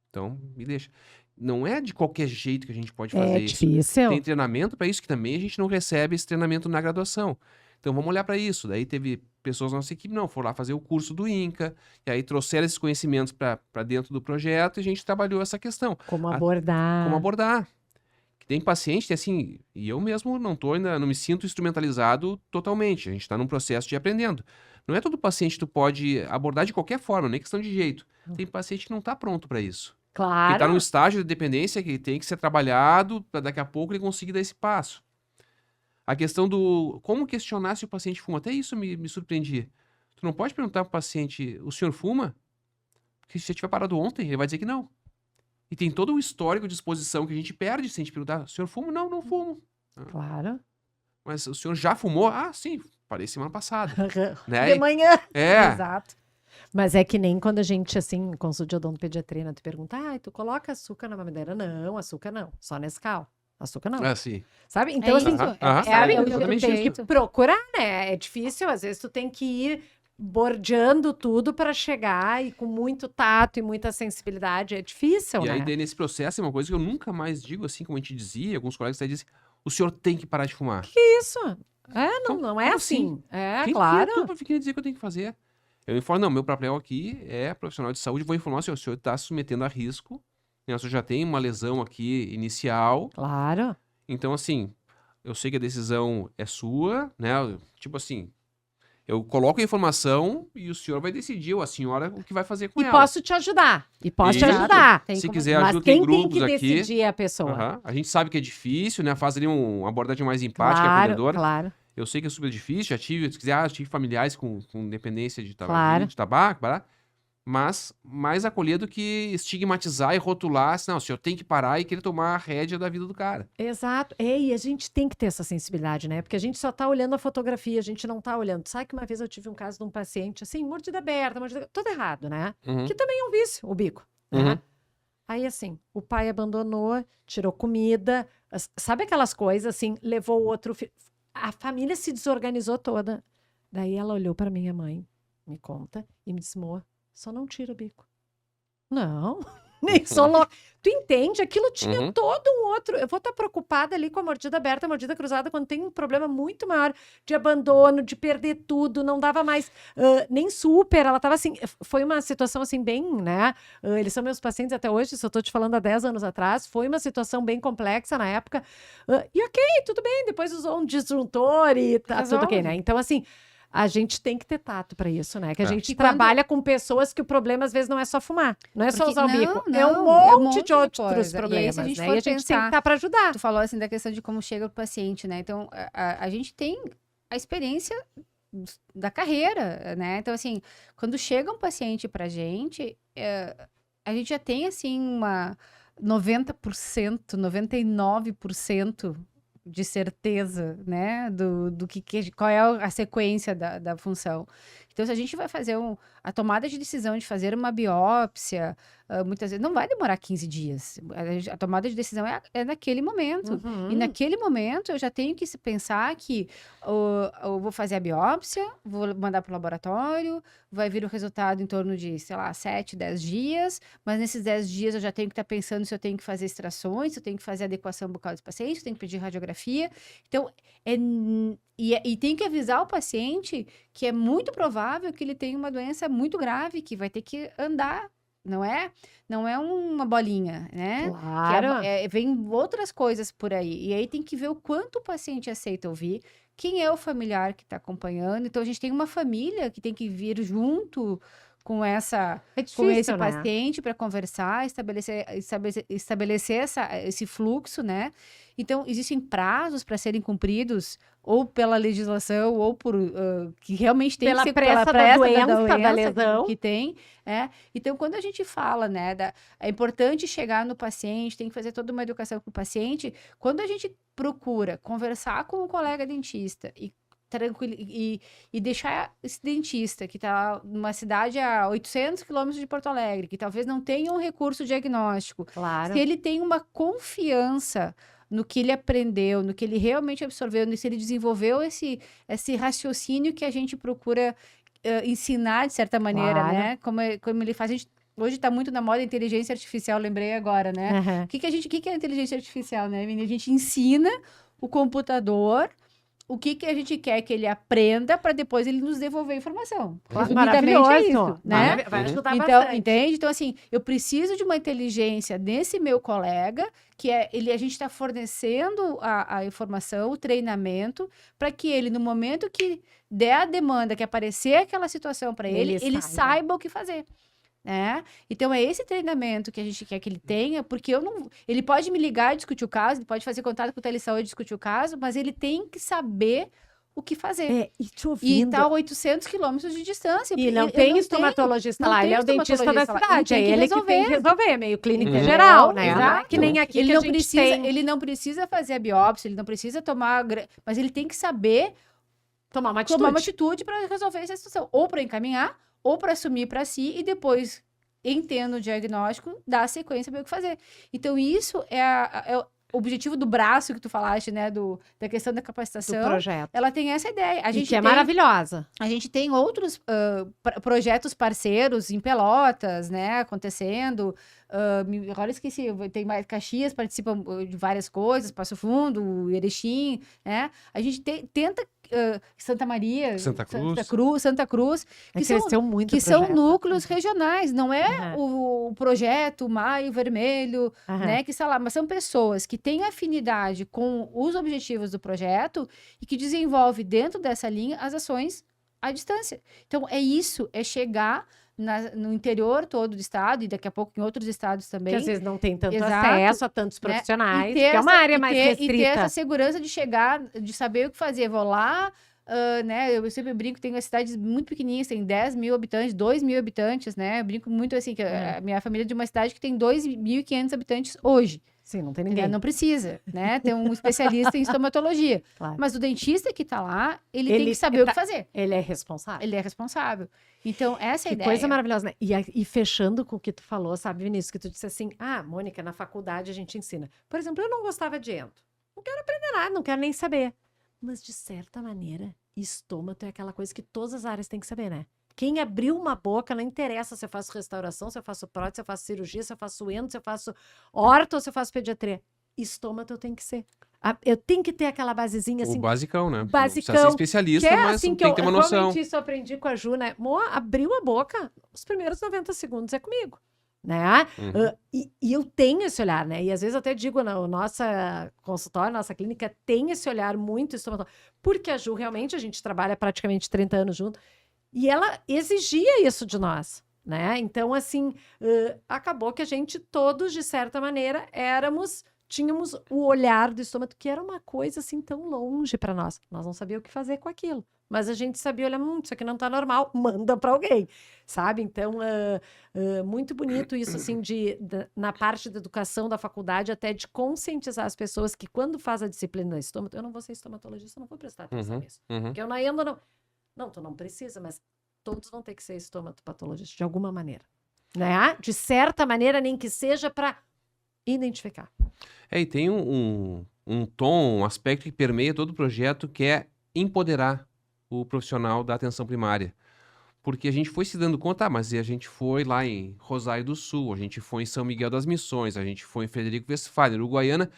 Então, me deixa. Não é de qualquer jeito que a gente pode fazer É isso. difícil. Tem treinamento para isso, que também a gente não recebe esse treinamento na graduação. Então, vamos olhar para isso. Daí teve pessoas da nossa equipe, não, foram lá fazer o curso do INCA, e aí trouxeram esses conhecimentos para dentro do projeto e a gente trabalhou essa questão. Como abordar. Como abordar. Que tem paciente, assim, e eu mesmo não me sinto instrumentalizado totalmente. A gente está num processo de aprendendo. Não é todo paciente que tu pode abordar de qualquer forma, nem questão de jeito. Tem paciente que não está pronto para isso. Ele Claro. está num estágio de dependência que tem que ser trabalhado para daqui a pouco ele conseguir dar esse passo. A questão do como questionar se o paciente fuma. Até isso me surpreendi. Tu não pode perguntar pro paciente, o senhor fuma? Porque se você tiver parado ontem, ele vai dizer que não. E tem todo o histórico de exposição que a gente perde se a gente perguntar, o senhor fuma? Não, não fumo. Claro. Mas o senhor já fumou? Ah, sim, parei semana passada. Né? De manhã. É, Exato. Mas é que nem quando a gente, assim, consulta de odontopediatria, tu pergunta, tu coloca açúcar na mamadeira? Não, açúcar não, só Nescau. Açúcar não. assim. Sabe? Então, assim, isso. Aham, sabe? é o Tu tem que procurar, né? É difícil, às vezes tu tem que ir bordeando tudo para chegar e com muito tato e muita sensibilidade. É difícil, E né? aí, daí, nesse processo, é uma coisa que eu nunca mais digo, assim como a gente dizia, alguns colegas até dizem, o senhor tem que parar de fumar. Isso. Não é Como assim. É, Quem claro. que é tu pra ficar dizer que eu tenho que fazer? Eu informo, não, meu papel aqui é profissional de saúde, vou informar se o senhor está se submetendo a risco, né, o senhor já tem uma lesão aqui inicial, Claro. então, assim, eu sei que a decisão é sua, né, tipo assim, eu coloco a informação e o senhor vai decidir, ou a senhora, o que vai fazer com E ela. posso te ajudar. E posso te Isso. ajudar. Tem Se como- quiser, Mas ajuda em quem tem grupos que aqui. decidir é a pessoa. Aham. A gente sabe que é difícil, né, faz ali uma abordagem mais empática, Claro, acolhedora. claro. Eu sei que é super difícil, já tive, se quiser, tive familiares com dependência de Claro. tabaco, mas mais acolher do que estigmatizar e rotular, assim, não, o senhor tem que parar e querer tomar a rédea da vida do cara. Exato. E a gente tem que ter essa sensibilidade, né? Porque a gente só tá olhando a fotografia, a gente não tá olhando. Sabe que uma vez eu tive um caso de um paciente, assim, mordida aberta, tudo errado, né? Uhum. Que também é um vício, o bico, Uhum. né? Aí, assim, o pai abandonou, tirou comida, sabe aquelas coisas, assim, levou o outro filho. A família se desorganizou toda. Daí ela olhou para minha mãe, me conta, e me disse, amor, só não tira o bico. Não, nem sou louca. Tu entende? Aquilo tinha Uhum. todo um outro. Eu vou estar preocupada ali com a mordida aberta, a mordida cruzada, quando tem um problema muito maior de abandono, de perder tudo, não dava mais nem super. Ela estava assim. Foi uma situação assim, bem, né? Eles são meus pacientes até hoje, se eu estou te falando há 10 anos atrás. Foi uma situação bem complexa na época. E ok, tudo bem. Depois usou um disjuntor e tá tudo ok, Resolve. né? Então, assim. A gente tem que ter tato para isso, né? Que a É. gente E quando- trabalha com pessoas que o problema às vezes não é só fumar, não é só Porque- usar o não, bico, é não, um monte de outros coisa. E aí, se a problemas, gente né? for E a gente tem que pensar- estar para ajudar. Tu falou assim da questão de como chega o paciente, né? Então, a gente tem a experiência da carreira, né? Então, assim, quando chega um paciente pra gente, a gente já tem, assim, uma 90%, 99% de certeza, né? Do qual é a sequência da função. Então, se a gente vai fazer a tomada de decisão de fazer uma biópsia, muitas vezes não vai demorar 15 dias. A tomada de decisão é naquele momento. Uhum. E naquele momento eu já tenho que se pensar que eu vou fazer a biópsia, vou mandar para o laboratório, vai vir o resultado em torno de, sei lá, 7, 10 dias, mas nesses 10 dias eu já tenho que estar pensando se eu tenho que fazer extrações, se eu tenho que fazer adequação bucal dos pacientes, se eu tenho que pedir radiografia. Então, e tem que avisar o paciente que é muito provável que ele tenha uma doença muito grave, que vai ter que andar, não é uma bolinha, né? Claro. Vem outras coisas por aí. E aí tem que ver o quanto o paciente aceita ouvir, quem é o familiar que está acompanhando. Então, a gente tem uma família que tem que vir junto com É com difícil, esse né? paciente para conversar, estabelecer esse fluxo, né? Então, existem prazos para serem cumpridos, ou pela legislação, ou por que realmente tem Pela que ser pressa da pressa doença, da que- lesão. que tem. Então, quando a gente fala, né, é importante chegar no paciente, tem que fazer toda uma educação com o paciente. Quando a gente procura conversar com o colega dentista e deixar esse dentista que está numa cidade a 800 quilômetros de Porto Alegre, que talvez não tenha um recurso diagnóstico, Claro. se ele tem uma confiança no que ele aprendeu, no que ele realmente absorveu, se ele desenvolveu esse raciocínio que a gente procura ensinar de certa maneira, Claro. né? Como ele faz. Hoje está muito na moda a inteligência artificial, lembrei agora, né? Aham. O que é a inteligência artificial, né, menina? A gente ensina o computador o que a gente quer que ele aprenda para depois ele nos devolver a informação. Resumidamente é isso, né? Vai ajudar Então, bastante. entende? Então, assim, eu preciso de uma inteligência desse meu colega, que a gente está fornecendo a informação, o treinamento, para que ele, no momento que der a demanda, que aparecer aquela situação para ele Ele saiba o que fazer. né? Então é esse treinamento que a gente quer que ele tenha, porque ele pode me ligar e discutir o caso, ele pode fazer contato com o telesaúde e discutir o caso, mas ele tem que saber o que fazer. E te E ouvindo. tá a 800 quilômetros de distância. E porque não eu tem estomatologista não lá, tem ele é o dentista da estomatologista lá, cidade, ele é tem que ele que tem que resolver, é meio clínica Uhum. geral, né? Exato. Não é que nem aqui Ele que não a gente precisa, tem ele não precisa fazer a biópsia, ele não precisa mas ele tem que saber tomar uma atitude. tomar uma atitude para resolver essa situação, ou para encaminhar, ou para assumir para si e depois, entendo o diagnóstico, dar a sequência para o que fazer. Então isso é o objetivo do braço que tu falaste, né, da questão da do capacitação. projeto. Ela tem essa ideia. A E gente que é tem, maravilhosa. a gente tem outros projetos parceiros em Pelotas, né, acontecendo. Agora esqueci, tem mais Caxias, participam de várias coisas, Passo Fundo, Erechim, né? A gente tenta Santa Maria, Santa Cruz. Santa Cruz, É, que são cresceu muito que o são projeto. núcleos regionais, não é Aham. o projeto Maio Vermelho, Aham. né, que está lá, mas são pessoas que têm afinidade com os objetivos do projeto e que desenvolve dentro dessa linha as ações à distância. Então, é chegar no interior todo do estado e daqui a pouco em outros estados também. Que às vezes não tem tanto Exato, acesso a tantos né? profissionais, E que ter é uma essa- área e mais ter- E ter restrita. essa segurança de chegar, de saber o que fazer. Vou lá, né? Eu sempre brinco, tem cidades muito pequenininhas, tem 10 mil habitantes, 2 mil habitantes, né? Eu brinco muito assim, que a minha família é de uma cidade que tem 2.500 habitantes hoje. Sim, não tem Né? ninguém. Não precisa, né? Ter um especialista em estomatologia. Claro. Mas o dentista que tá lá, ele Ele tem que saber o tá- que fazer. Ele é responsável. Ele é responsável. Então, essa é a Que ideia. coisa maravilhosa, né? E fechando com o que tu falou, sabe, Vinícius, que tu disse assim, Mônica, na faculdade a gente ensina. Por exemplo, eu não gostava de endo. Não quero aprender nada, não quero nem saber. Mas, de certa maneira, estômago é aquela coisa que todas as áreas têm que saber, né? Quem abriu uma boca, não interessa se eu faço restauração, se eu faço prótese, se eu faço cirurgia, se eu faço endo, se eu faço orto ou se eu faço pediatria. Estômago eu tenho que ser. Eu tenho que ter aquela basezinha assim. O basicão, né? Basicão, Não precisa ser especialista, Que é mas assim que tem que ter uma noção. realmente isso eu aprendi com a Ju, né? Abriu a boca, os primeiros 90 segundos é comigo, né? Uhum. E eu tenho esse olhar, né? E às vezes eu até digo, na nossa consultório, nossa clínica tem esse olhar muito estomatológico. Porque a Ju, realmente, a gente trabalha praticamente 30 anos junto, e ela exigia isso de nós, né? Então, assim, acabou que a gente todos, de certa maneira, tínhamos o olhar do estômago, que era uma coisa assim tão longe para nós. Nós não sabíamos o que fazer com aquilo. Mas a gente sabia, olha, isso aqui não tá normal, manda para alguém, sabe? Então, muito bonito isso, assim, na parte da educação da faculdade, até de conscientizar as pessoas que quando faz a disciplina da estômago, eu não vou ser estomatologista, eu não vou prestar atenção nisso. Uhum. Porque eu na endo não... Não, tu não precisa, mas todos vão ter que ser estomatopatologista, de alguma maneira. Né? De certa maneira, nem que seja para identificar. E tem um tom, um aspecto que permeia todo o projeto, que é empoderar o profissional da atenção primária. Porque a gente foi se dando conta, mas a gente foi lá em Rosário do Sul, a gente foi em São Miguel das Missões, a gente foi em Frederico Westphalen, Uruguaiana,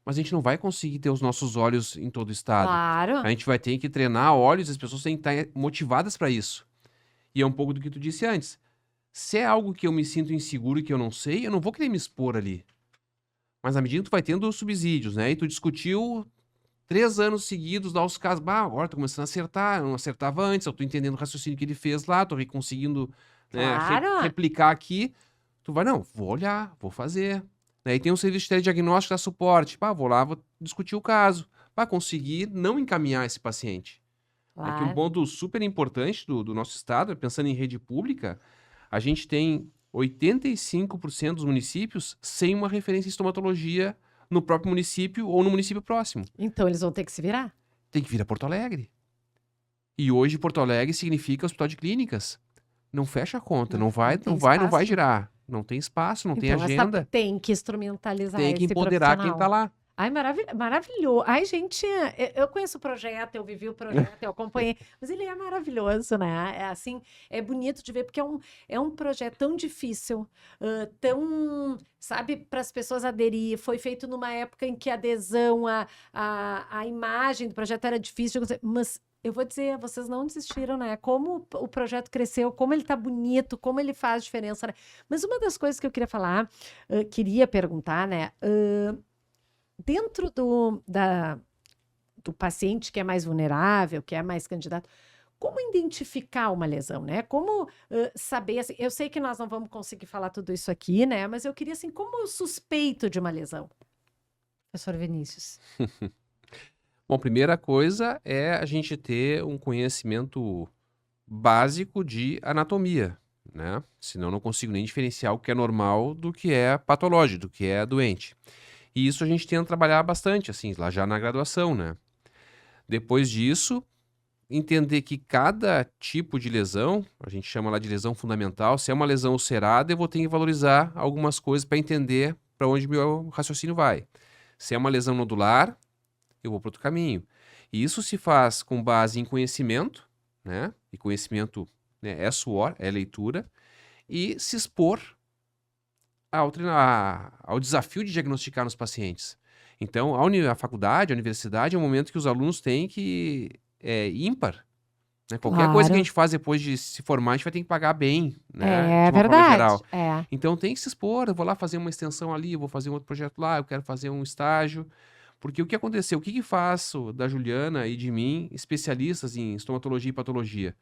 mas a gente não vai conseguir ter os nossos olhos em todo o estado. Claro. A gente vai ter que treinar olhos, as pessoas têm que estar motivadas para isso. E é um pouco do que tu disse antes. Se é algo que eu me sinto inseguro e que eu não sei, eu não vou querer me expor ali. Mas à medida que tu vai tendo os subsídios, né? E tu discutiu 3 anos seguidos lá os casos. Agora tô começando a acertar, eu não acertava antes, eu tô entendendo o raciocínio que ele fez lá, tô conseguindo Claro. replicar aqui. Tu vai, não, vou olhar, vou fazer. Aí tem um serviço de telediagnóstico, dá suporte. Vou lá, vou discutir o caso. Conseguir não encaminhar esse paciente. Claro. Que um ponto super importante do nosso estado, pensando em rede pública, a gente tem 85% dos municípios sem uma referência em estomatologia no próprio município ou no município próximo. Então eles vão ter que se virar. Tem que vir a Porto Alegre. E hoje Porto Alegre significa hospital de clínicas. Não fecha a conta, não vai girar. Não tem espaço, não tem Então, agenda. tem que instrumentalizar Tem que esse empoderar quem profissional. tá lá. Ai, maravilhoso. Ai, gente, eu conheço o projeto, eu vivi o projeto, eu acompanhei, mas ele é maravilhoso, né? É assim, é bonito de ver, porque é um projeto tão difícil, tão, sabe, para as pessoas aderir. Foi feito numa época em que a adesão, a imagem do projeto era difícil, mas eu vou dizer, vocês não desistiram, né? Como o projeto cresceu, como ele tá bonito, como ele faz diferença, né? Mas uma das coisas que eu queria falar, queria perguntar, né? Dentro do paciente que é mais vulnerável, que é mais candidato, como identificar uma lesão, né? Como saber, assim, eu sei que nós não vamos conseguir falar tudo isso aqui, né? Mas eu queria, assim, como eu suspeito de uma lesão? Professor Vinícius. Bom, primeira coisa é a gente ter um conhecimento básico de anatomia, né? Senão eu não consigo nem diferenciar o que é normal do que é patológico, do que é doente. E isso a gente tenta trabalhar bastante, assim, lá já na graduação, né? Depois disso, entender que cada tipo de lesão, a gente chama lá de lesão fundamental, se é uma lesão ulcerada, eu vou ter que valorizar algumas coisas para entender para onde meu raciocínio vai. Se é uma lesão nodular, eu vou para outro caminho. E isso se faz com base em conhecimento, né? E conhecimento, né, é suor, é leitura, e se expor ao desafio de diagnosticar nos pacientes. Então, a faculdade, a universidade, é um momento que os alunos têm que ímpar. Né? Qualquer coisa que a gente faz depois de se formar, a gente vai ter que pagar bem, né? É de uma forma verdade. geral. É. Então tem que se expor, eu vou lá fazer uma extensão ali, eu vou fazer um outro projeto lá, eu quero fazer um estágio. Porque o que aconteceu? O que faço da Juliana e de mim, especialistas em estomatologia e patologia?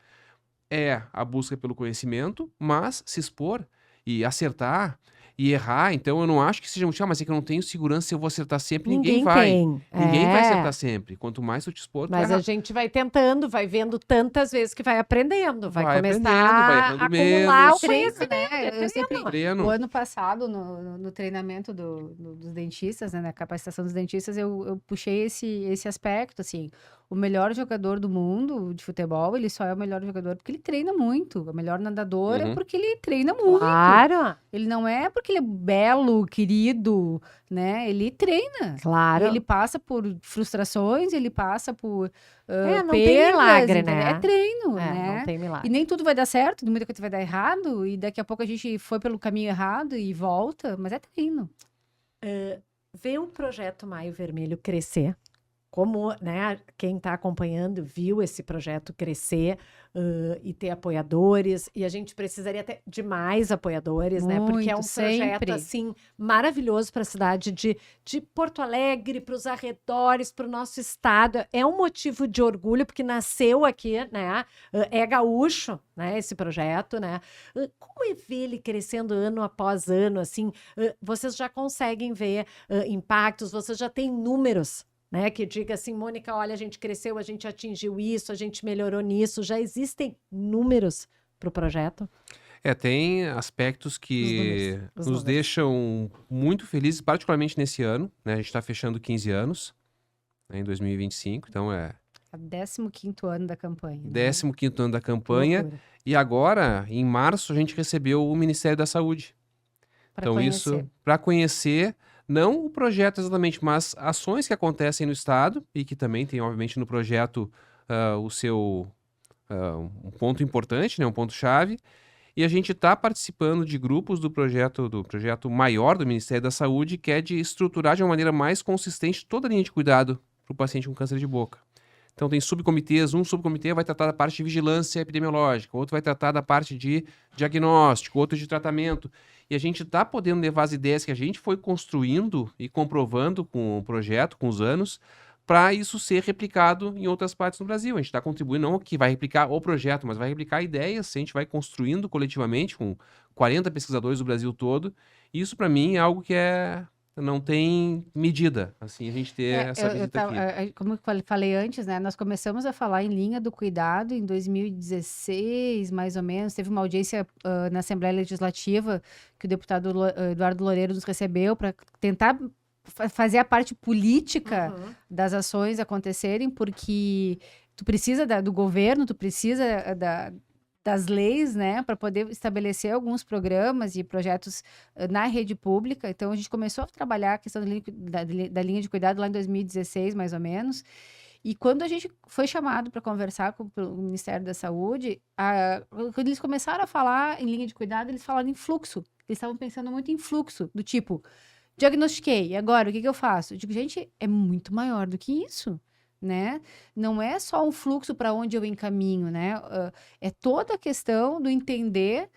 É a busca pelo conhecimento, mas se expor e acertar e errar. Então eu não acho que seja muito, mas é que eu não tenho segurança se eu vou acertar sempre. Ninguém vai. tem. Ninguém vai É. acertar sempre. Quanto mais tu te expor, tu vai Mas a errar. gente vai tentando, vai vendo tantas vezes que vai aprendendo, vai Vai começar aprendendo, vai a errando acumular menos. o conhecimento. né? Eu sempre, Treino. o ano passado, no treinamento dos dentistas, né, na capacitação dos dentistas, eu puxei esse aspecto, assim, o melhor jogador do mundo de futebol, ele só é o melhor jogador porque ele treina muito, o melhor nadador é Uhum. porque ele treina muito. Claro, Ele não é porque ele é belo, querido, né? Ele treina. claro. E ele passa por frustrações, ele passa por não tem perdas, milagre, entendeu? né? É treino, É, né? não tem E milagre. nem tudo vai dar certo, muita coisa vai dar errado, e daqui a pouco a gente foi pelo caminho errado e volta, mas é treino. Ver o projeto Maio Vermelho crescer, como, né, quem está acompanhando viu esse projeto crescer e ter apoiadores, e a gente precisaria até de mais apoiadores, né? Porque é um Muito, projeto, sempre. assim, maravilhoso para a cidade de Porto Alegre, para os arredores, para o nosso estado. É um motivo de orgulho, porque nasceu aqui, né? É gaúcho, né, esse projeto, né? Como é ver ele crescendo ano após ano, assim? Vocês já conseguem ver impactos, vocês já têm números, né, que diga assim, Mônica, olha, a gente cresceu, a gente atingiu isso, a gente melhorou nisso. Já existem números para o projeto? Tem aspectos que Os nos números. deixam muito felizes, particularmente nesse ano, né? A gente está fechando 15 anos, né, em 2025, então é É o 15º ano da campanha. Né? 15º ano da Que campanha. loucura. E agora, em março, a gente recebeu o Ministério da Saúde. Pra Então, conhecer. isso para conhecer, não o projeto exatamente, mas ações que acontecem no Estado e que também tem, obviamente, no projeto o seu um ponto importante, né, um ponto-chave. E a gente está participando de grupos do projeto maior do Ministério da Saúde, que é de estruturar de uma maneira mais consistente toda a linha de cuidado para o paciente com câncer de boca. Então tem subcomitês, um subcomitê vai tratar da parte de vigilância epidemiológica, outro vai tratar da parte de diagnóstico, outro de tratamento. E a gente está podendo levar as ideias que a gente foi construindo e comprovando com o projeto, com os anos, para isso ser replicado em outras partes do Brasil. A gente está contribuindo, não que vai replicar o projeto, mas vai replicar ideias, a gente vai construindo coletivamente com 40 pesquisadores do Brasil todo. Isso, para mim, é algo que não tem medida, assim, a gente ter essa visita aqui. Como eu falei antes, né? Nós começamos a falar em linha do cuidado em 2016, mais ou menos. Teve uma audiência na Assembleia Legislativa que o deputado Eduardo Loureiro nos recebeu para tentar fazer a parte política das ações acontecerem, porque tu precisa do governo, tu precisa das leis, né, para poder estabelecer alguns programas e projetos na rede pública. Então, a gente começou a trabalhar a questão da linha de cuidado lá em 2016, mais ou menos. E quando a gente foi chamado para conversar com o Ministério da Saúde, quando eles começaram a falar em linha de cuidado, eles falaram em fluxo. Eles estavam pensando muito em fluxo, do tipo, diagnostiquei, e agora o que eu faço? Eu digo, gente, é muito maior do que isso. Né? Não é só um fluxo para onde eu encaminho, né? É toda a questão do entender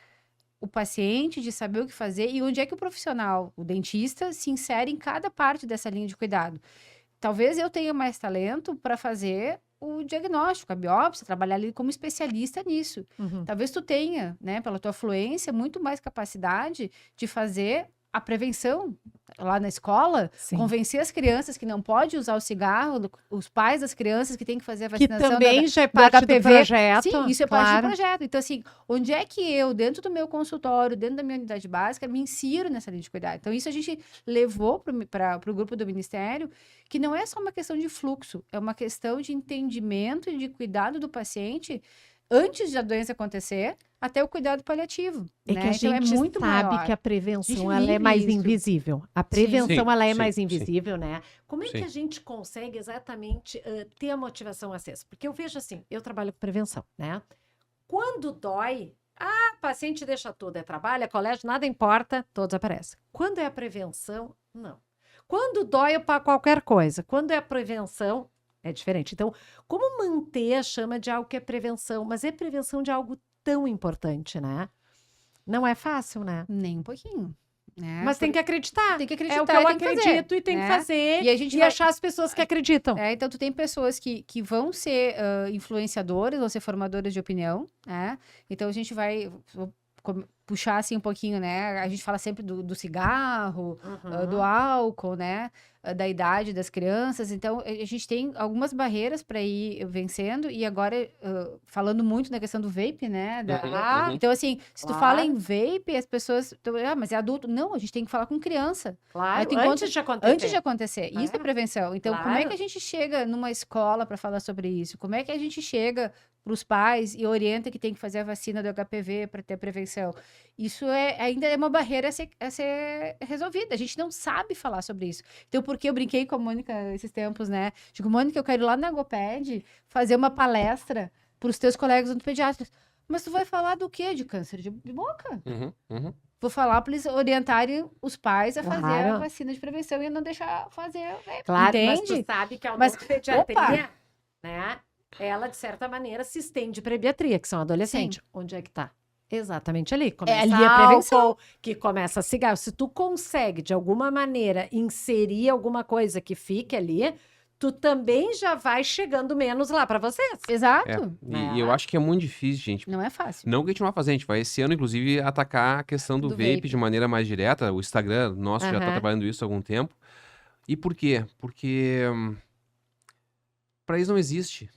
o paciente, de saber o que fazer e onde é que o profissional, o dentista, se insere em cada parte dessa linha de cuidado. Talvez eu tenha mais talento para fazer o diagnóstico, a biópsia, trabalhar ali como especialista nisso. Uhum. Talvez tu tenha, né, pela tua fluência, muito mais capacidade de fazer a prevenção lá na escola, Sim. convencer as crianças que não pode usar o cigarro, os pais das crianças que têm que fazer a Que vacinação também já é do parte do HPV. projeto. Sim, isso é parte claro. do projeto. Então, assim, onde é que eu, dentro do meu consultório, dentro da minha unidade básica, me insiro nessa linha de cuidado? Então, isso a gente levou para o grupo do Ministério, que não é só uma questão de fluxo, é uma questão de entendimento e de cuidado do paciente antes da doença acontecer, até o cuidado paliativo. É né? que a Então, gente muito sabe maior. que a A prevenção gente ela é vive mais isso. invisível. A prevenção Sim, ela é sim, mais sim. invisível, né? Como é que Sim. a gente consegue exatamente ter a motivação acesa? Porque eu vejo assim, eu trabalho com prevenção, né? Quando dói, paciente deixa tudo, é trabalho, é colégio, nada importa, todos aparecem. Quando é a prevenção, não. Quando dói para qualquer coisa, quando é a prevenção, é diferente. Então, como manter a chama de algo que é prevenção, mas é prevenção de algo tão importante, né? Não é fácil, né? Nem um pouquinho. Né? Mas tem que acreditar. Tem que É acreditar, o que eu tem que fazer, acredito e tem que né? fazer E a gente e vai- achar as pessoas que acreditam. Então, tu tem pessoas que vão ser influenciadoras, vão ser formadoras de opinião, né? Então, a gente vai puxar, assim, um pouquinho, né? A gente fala sempre do cigarro, do álcool, né? Da idade das crianças. Então, a gente tem algumas barreiras para ir vencendo. E agora, falando muito na questão do vape, né? Uhum. Então, assim, se tu Claro. fala em vape, as pessoas... mas é adulto. Não, a gente tem que falar com criança. Claro, tem antes de acontecer. Antes de acontecer. Isso é prevenção. Então, como é Claro. que a gente chega numa escola para falar sobre isso? Como é que a gente chega para os pais e orienta que tem que fazer a vacina do HPV para ter prevenção? Isso ainda é uma barreira a ser resolvida. A gente não sabe falar sobre isso. Então, porque eu brinquei com a Mônica esses tempos, né? Digo, Mônica, eu quero ir lá na Agoped fazer uma palestra para os teus colegas pediatras. Mas tu vai falar do quê? De câncer de boca? Uhum. Vou falar para eles orientarem os pais a fazer Claro. a vacina de prevenção e não deixar fazer. Claro, mas Entende? tu sabe que a Mas, odontopediatria, né? Ela, de certa maneira, se estende para pediatria, que são adolescentes. Onde é que tá? Exatamente ali. Começa ali a prevenção. álcool, que começa cigarro. Se tu consegue, de alguma maneira, inserir alguma coisa que fique ali, tu também já vai chegando menos lá para vocês. Exato. E eu acho que é muito difícil, gente. Não é fácil. Não que a gente não vai fazer, a gente vai esse ano, inclusive, atacar a questão do Do vape, vape. de maneira mais direta. O Instagram nosso já está Aham. trabalhando isso há algum tempo. E por quê? Porque para eles não existe.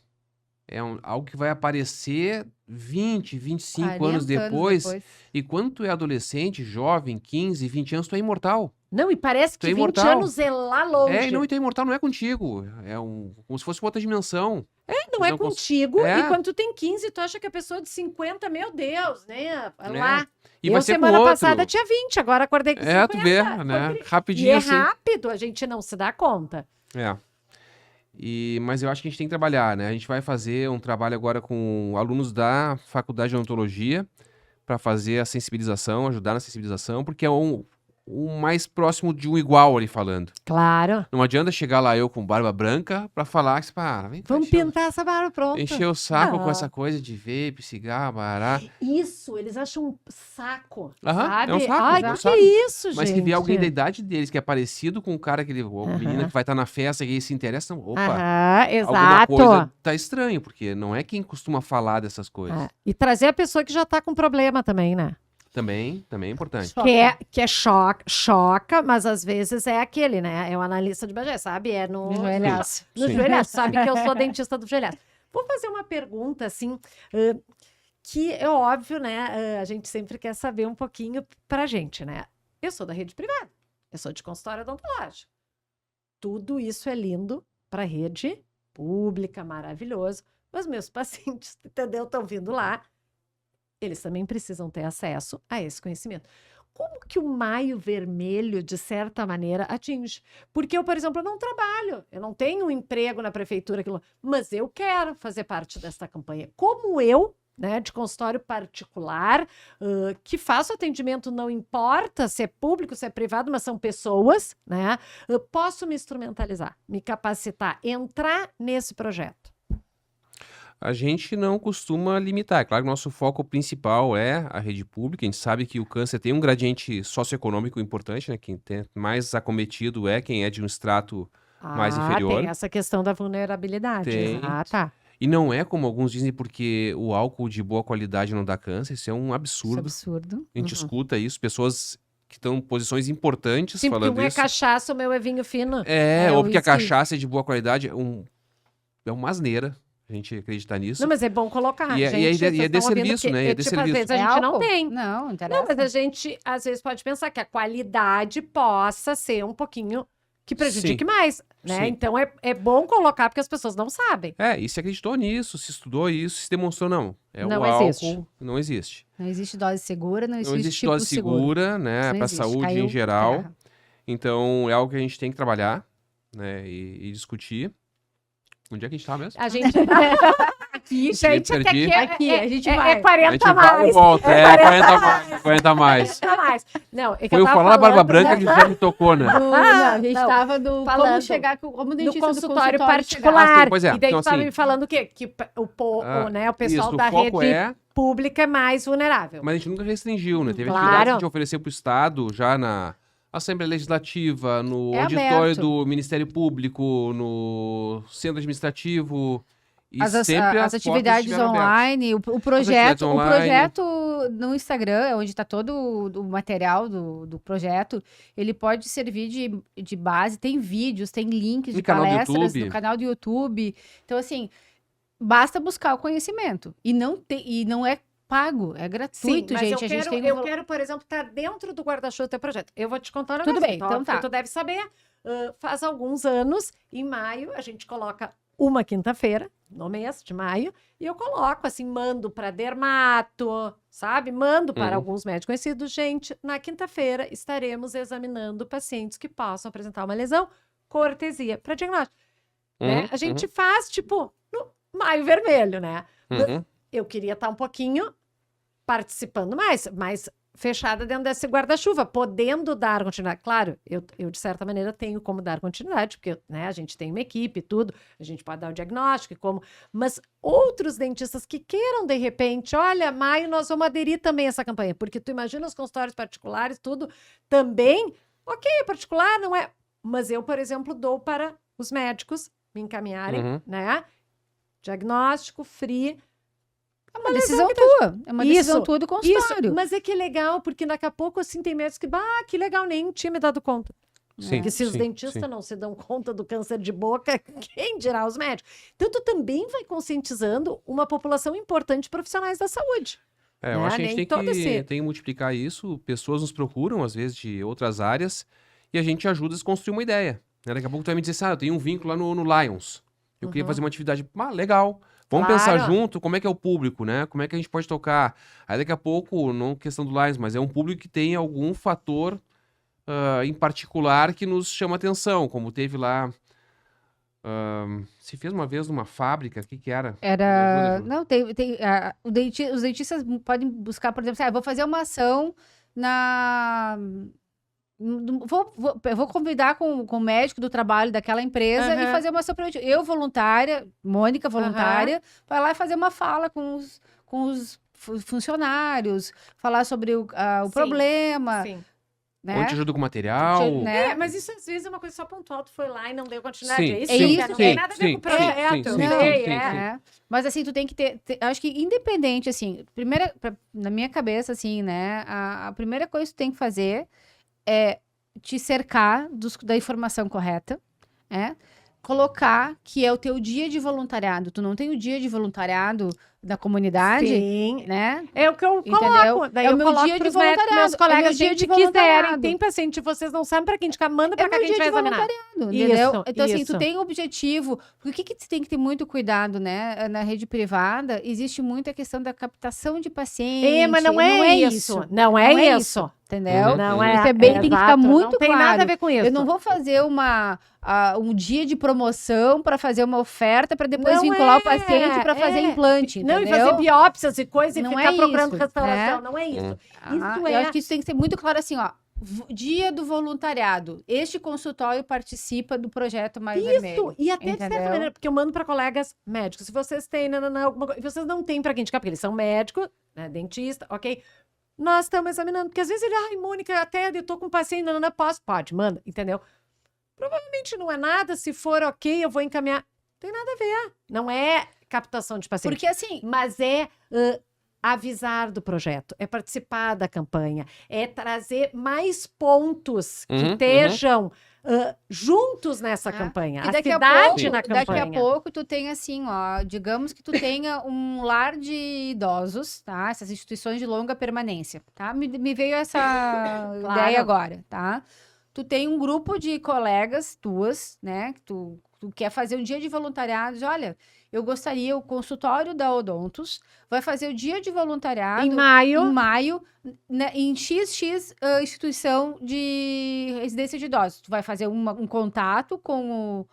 É algo que vai aparecer 20, 25 anos 40 depois. E quando tu é adolescente, jovem, 15, 20 anos, tu é imortal. Não, e parece Tu que é 20 imortal. anos é lá longe. E não, e tu é imortal não é contigo. Como se fosse outra dimensão. Não é Não cons- contigo. É. E quando tu tem 15, tu acha que a pessoa de 50, meu Deus, né? Lá. E Eu, vai ser com semana outro. passada, tinha 20, agora acordei com 50. Tu vê, né? Acordei- Rapidinho E é assim. rápido, a gente não se dá conta. Mas eu acho que a gente tem que trabalhar, né? A gente vai fazer um trabalho agora com alunos da Faculdade de Odontologia para fazer a sensibilização, ajudar na sensibilização, porque é o mais próximo de um igual ali falando. Claro. Não adianta chegar lá eu com barba branca para falar que, vem cá, Vamos pintar essa barba, pronto. encher o saco Não. com essa coisa de vape, cigarro, bará. Isso, eles acham um saco, Aham, sabe? é um saco, Ai, é um que saco. isso, gente. Mas que vê alguém da idade deles, que é parecido com o cara, o menino que vai estar na festa e se interessa, opa, Aham, alguma exato. coisa tá estranho, porque não é quem costuma falar dessas coisas. É. E trazer a pessoa que já tá com problema também, né? Também é importante. Que é choca, mas às vezes é aquele, né? É o analista de Bagé, sabe? É no Joelhaço. No Sim. joelhaço, sabe que eu sou dentista do joelhaço. Vou fazer uma pergunta, assim, que é óbvio, né? A gente sempre quer saber um pouquinho pra gente, né? Eu sou da rede privada, eu sou de consultório odontológico. Tudo isso é lindo pra rede pública, maravilhoso, mas meus pacientes, entendeu? Estão vindo lá, eles também precisam ter acesso a esse conhecimento. Como que o Maio Vermelho, de certa maneira, atinge? Porque eu, por exemplo, não trabalho, eu não tenho um emprego na prefeitura, mas eu quero fazer parte dessa campanha. Como eu, né, de consultório particular, que faço atendimento, não importa se é público, se é privado, mas são pessoas, né? Posso me instrumentalizar, me capacitar, entrar nesse projeto. A gente não costuma limitar. É claro que o nosso foco principal é a rede pública. A gente sabe que o câncer tem um gradiente socioeconômico importante, né? Quem tem mais acometido é quem é de um extrato mais inferior. Tem essa questão da vulnerabilidade. Tem. Ah, tá. E não é como alguns dizem porque o álcool de boa qualidade não dá câncer. Isso é um Isso é absurdo. absurdo. A gente escuta isso, pessoas que estão em posições importantes Sim, porque falando um é isso. cachaça, o meu é vinho fino. É, Ou o porque a whisky. cachaça é de boa qualidade. É uma asneira a gente acreditar nisso. Não, mas é bom colocar, E é- gente. e é de- vocês e é de estão ouvindo serviço, que, né? E é de tipo, serviço. às vezes a É gente não álcool? tem. Não interessa. Não, mas a gente, às vezes, pode pensar que a qualidade possa ser um pouquinho que prejudique mais, né? Sim. Então, é bom colocar porque as pessoas não sabem. E se acreditou nisso, se estudou isso, se demonstrou, não. Não o álcool existe. não existe. Não existe dose segura, não existe, Não existe tipo dose segura, né, Isso não para existe. saúde Caiu em por geral. terra. Então, é algo que a gente tem que trabalhar, né, e discutir. Onde é que a gente tá mesmo? A gente... Aqui, gente, até perdi. que Aqui, a gente é vai. 40 A gente vai e mais. volta. 40 mais. 40 mais. Não, é que Foi eu eu tava falar da Barba falando, Branca né? que já me tocou, né? Não, a gente não. tava no Falando como chegar como No dentista do consultório chegar. particular. Pois é, E daí então, tu tava assim, me falando o quê? Que o pessoal Isso, da o foco rede pública é mais vulnerável. mas a gente nunca restringiu, né? Teve Claro. atividades que a gente ofereceu pro Estado, já na Assembleia Legislativa, no É auditório aberto. do Ministério Público, no Centro Administrativo. E As sempre as portas atividades estiveram abertas. online, o atividades projeto, o online. projeto no Instagram, é onde está todo o material do projeto, ele pode servir de base, tem vídeos, tem links de No canal do palestras YouTube. no canal do YouTube. Então, assim, basta buscar o conhecimento. E não é pago, é gratuito, mas gente. eu A gente quero, tem um eu quero, por exemplo, estar dentro do guarda-chuva do teu projeto. Eu vou te contar um negócio. Tudo bem, então tá. Tu deve saber. Faz alguns anos, em maio, a gente coloca uma quinta-feira, no mês de maio, e eu coloco, assim, mando para dermato, sabe? Mando para alguns médicos conhecidos. Gente, na quinta-feira estaremos examinando pacientes que possam apresentar uma lesão, cortesia, para diagnóstico. Né? A gente faz, tipo, no maio vermelho, né? Eu queria estar um pouquinho participando mais fechada dentro desse guarda-chuva, podendo dar continuidade. Claro, eu, de certa maneira, tenho como dar continuidade, porque né, a gente tem uma equipe e tudo, a gente pode dar o diagnóstico e como... Mas outros dentistas que queiram, de repente, olha, maio nós vamos aderir também a essa campanha, porque tu imagina os consultórios particulares, tudo, também, ok, particular não é... Mas eu, por exemplo, dou para os médicos me encaminharem, né? Diagnóstico, free... É uma decisão tua. É uma decisão Isso, tua do consultório. Mas é que é legal, porque daqui a pouco, assim, tem médicos que, que legal, nem tinha me dado conta. Sim, Porque se os sim, dentistas sim. não se dão conta do câncer de boca, quem dirá os médicos? Então, tu também vai conscientizando uma população importante de profissionais da saúde. Eu né? acho que a gente Nem tem todo esse- que multiplicar isso. Pessoas nos procuram, às vezes, de outras áreas, e a gente ajuda a construir uma ideia. Né? Daqui a pouco tu vai me dizer assim, eu tenho um vínculo lá no Lions. Eu queria fazer uma atividade, legal. Vamos pensar Claro. junto como é que é o público, né? Como é que a gente pode tocar. Aí daqui a pouco, não questão do Lions, mas é um público que tem algum fator em particular que nos chama atenção, como teve lá... se fez uma vez numa fábrica, o que era? Era. Me ajuda, Ju. Não, os dentistas podem buscar, por exemplo, eu vou fazer uma ação na. Eu vou convidar com o médico do trabalho daquela empresa e Aham. fazer uma ação preventiva. Eu, voluntária, Mônica, voluntária, vai lá e fazer uma fala com os funcionários, falar sobre o Sim, problema, Sim. né? Ou te ajuda com material. Né? Mas isso às vezes é uma coisa só pontual, tu foi lá e não deu continuidade. Sim, É isso, sim, né? Não sim, tem nada a ver sim, com o projeto. sim, eu sim, sei, sim, É. Mas assim, tu tem que ter, acho que independente, assim, na minha cabeça, assim, né, a primeira coisa que tu tem que fazer é te cercar da informação correta, colocar que é o teu dia de voluntariado. Tu não tem o dia de voluntariado da comunidade, Sim. né? É o que eu Entendeu? coloco. Daí É o eu meu coloco dia de pros médicos, voluntariado. meus colegas, É meu dia gente de que quiserem. voluntariado. Tem paciente de vocês não sabem pra quem indicar, manda pra É cá meu que a gente dia vai de examinar. voluntariado, entendeu? Isso, Então, assim, isso. tu tem um objetivo. Porque o que tem que ter muito cuidado, né? Na rede privada, existe muito a questão da captação de pacientes. Mas não é isso. Não é isso. Entendeu? Não é. Isso é bem, tem que ficar exato, muito não tem claro. nada a ver com isso. Eu não vou fazer um dia de promoção para fazer uma oferta para depois Não vincular é, o paciente para fazer implante, Não, e entendeu? fazer biópsias e coisa e Não ficar é procurando isso, restauração. né? Não é isso. Ah, Isso eu é. acho que isso tem que ser muito claro assim, ó. Dia do voluntariado. Este consultório participa do projeto Mais Vermelho. Isso, e até de certa entendeu? maneira, porque eu mando para colegas médicos. Se vocês têm alguma coisa, vocês não têm para quem indicar, porque eles são médicos, né, dentista, ok? Nós estamos examinando, porque às vezes ele, Mônica, até eu tô com um paciente, não posso. Pode, manda, entendeu? Provavelmente não é nada, se for ok, eu vou encaminhar. Não tem nada a ver. Não é captação de paciente. Porque assim, Mas é avisar do projeto, é participar da campanha, é trazer mais pontos que Uhum, estejam juntos nessa É. campanha. E A daqui a cidade pouco, na daqui a campanha. pouco tu tem assim, ó, digamos que tu tenha um lar de idosos, tá? Essas instituições de longa permanência, tá? Me veio essa Claro. ideia agora, tá? Tu tem um grupo de colegas tuas, né? Que tu quer fazer um dia de voluntariado, diz, olha, eu gostaria, o consultório da Odontos vai fazer o dia de voluntariado Em maio, em maio, né, em XX instituição de residência de idosos. Tu vai fazer um contato com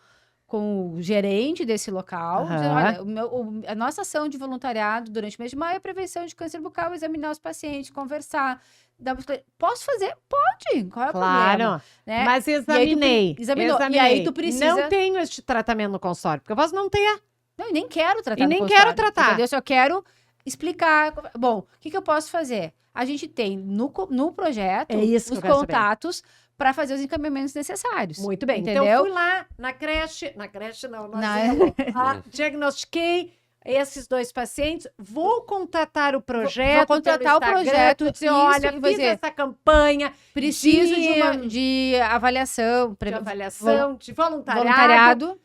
o gerente desse local, Aham. dizendo, olha, a nossa ação de voluntariado durante o mês de maio é prevenção de câncer bucal, examinar os pacientes, conversar. Posso fazer? Pode, qual é o problema? claro. Né? Mas E aí tu examinei. examinou. E aí examinei. tu precisa- Não tenho este tratamento no consultório, porque eu posso não ter. Não, e nem quero tratar E no nem consultório, quero tratar. Entendeu? Só quero explicar. Bom, o que eu posso fazer? A gente tem no projeto É isso que os eu quero saber. contatos para fazer os encaminhamentos necessários. Muito bem. Entendeu? Então, eu fui lá na creche não, no asilo, diagnostiquei esses 2 pacientes, vou contratar o projeto, Vou contratar o pelo Instagram, projeto, dizer, isso, olha, e vai fiz dizer, essa campanha Preciso de- de avaliação, de avaliação, de voluntariado. voluntariado.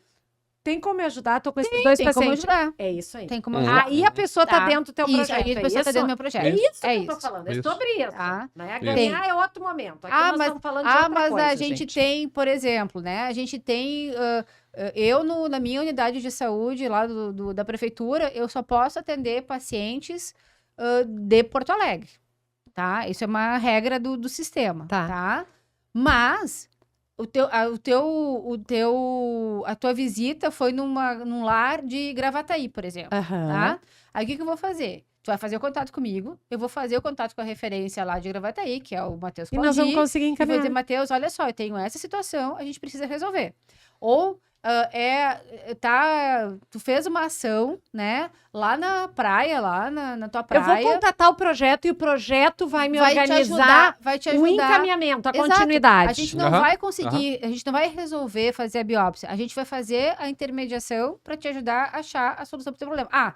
Tem como me ajudar? Tô com esses 2 Tem como pacientes. ajudar. É isso aí. Tem como Uhum. ajudar. Aí a pessoa tá Tá. dentro do teu Isso, projeto. aí a pessoa tá dentro do meu projeto. É isso que É eu tô isso. falando, é Isso. sobre isso. Tá. Né? Tem. Ganhar é outro momento. Aqui nós estamos falando de outra mas coisa, a gente tem, por exemplo, né? A gente tem. Na minha unidade de saúde lá da prefeitura, eu só posso atender pacientes de Porto Alegre. Tá? Isso é uma regra do sistema. Tá. Tá? Mas a tua visita foi num lar de Gravataí, por exemplo. Aham. Tá? Aí o que eu vou fazer? Tu vai fazer o contato comigo, eu vou fazer o contato com a referência lá de Gravataí, que é o Matheus E nós vamos Paldi, conseguir e vou dizer, encaminhar. Matheus, olha só, eu tenho essa situação, a gente precisa resolver. Ou tu fez uma ação, né, lá na praia, lá na tua Eu vou praia. contatar o projeto e o projeto vai me vai te organizar vai te o ajudar. encaminhamento, a Exato. continuidade. A gente não Aham, vai conseguir, a gente não vai resolver fazer a biópsia. A gente vai fazer a intermediação para te ajudar a achar a solução para o teu problema.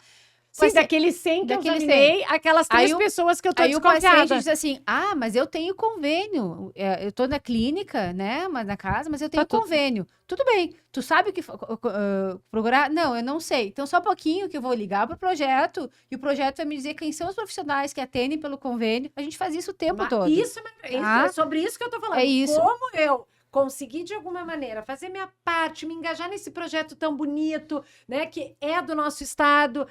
Sim, Mas é- daqueles 100 que eu daqueles examinei, aquelas 3 Aí o- pessoas que eu tô Aí o paciente desconfiada. diz assim, mas eu tenho convênio, eu tô na clínica, né, mas na casa, mas eu tenho Tá tudo- convênio. Tudo bem, tu sabe o que procurar? Não, eu não sei. Então só um pouquinho que eu vou ligar pro projeto, e o projeto vai me dizer quem são os profissionais que atendem pelo convênio. A gente faz isso o tempo Mas todo. Isso, Tá? é sobre isso que eu tô falando. É isso. Como eu conseguir, de alguma maneira, fazer minha parte, me engajar nesse projeto tão bonito, né, que é do nosso estado,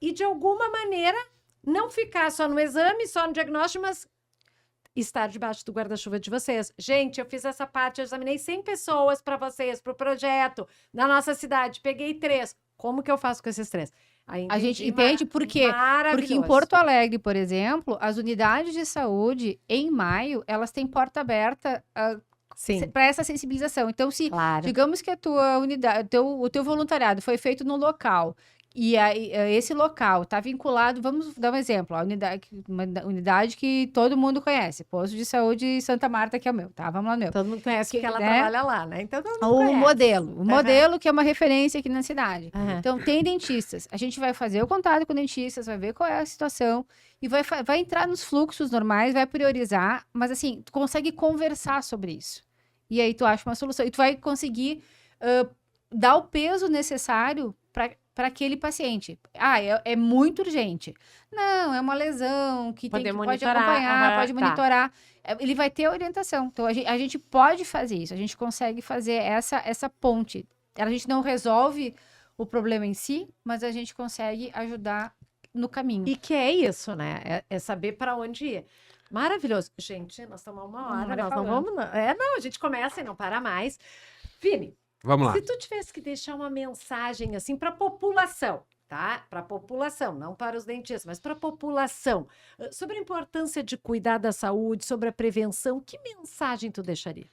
e de alguma maneira não ficar só no exame, só no diagnóstico, mas estar debaixo do guarda-chuva de vocês. Gente, eu fiz essa parte, eu examinei 100 pessoas para vocês, para o projeto, na nossa cidade, peguei 3. Como que eu faço com esses 3? Aí A gente entendi, entende por quê? Porque em maravilhoso. Porto Alegre, por exemplo, as unidades de saúde, em maio, elas têm porta aberta Sim, para essa sensibilização. Então, se claro. digamos que a tua unidade, o teu voluntariado foi feito no local e esse local está vinculado, vamos dar um exemplo, uma unidade que todo mundo conhece, Posto de Saúde Santa Marta, que é o meu, tá? Vamos lá no meu. Todo mundo conhece Que, porque ela né? trabalha lá, né? Então todo mundo O conhece. modelo que é uma referência aqui na cidade. Aham. Então, tem dentistas. A gente vai fazer o contato com dentistas, vai ver qual é a situação e vai entrar nos fluxos normais, vai priorizar, mas assim, tu consegue conversar sobre isso. E aí tu acha uma solução. E tu vai conseguir dar o peso necessário para aquele paciente. É muito urgente. Não, é uma lesão que Poder pode monitorar, acompanhar, aham, pode tá. monitorar. Ele vai ter orientação. Então, a gente pode fazer isso. A gente consegue fazer essa ponte. A gente não resolve o problema em si, mas a gente consegue ajudar no caminho. E que é isso, né? É saber para onde ir. Maravilhoso. Gente, nós estamos a 1 hora, hora nós não falando. vamos... Não, a gente começa e não para mais. Vini, Vamos lá. se tu tivesse que deixar uma mensagem assim para a população, tá? Para a população, não para os dentistas, mas para a população, sobre a importância de cuidar da saúde, sobre a prevenção, que mensagem tu deixaria?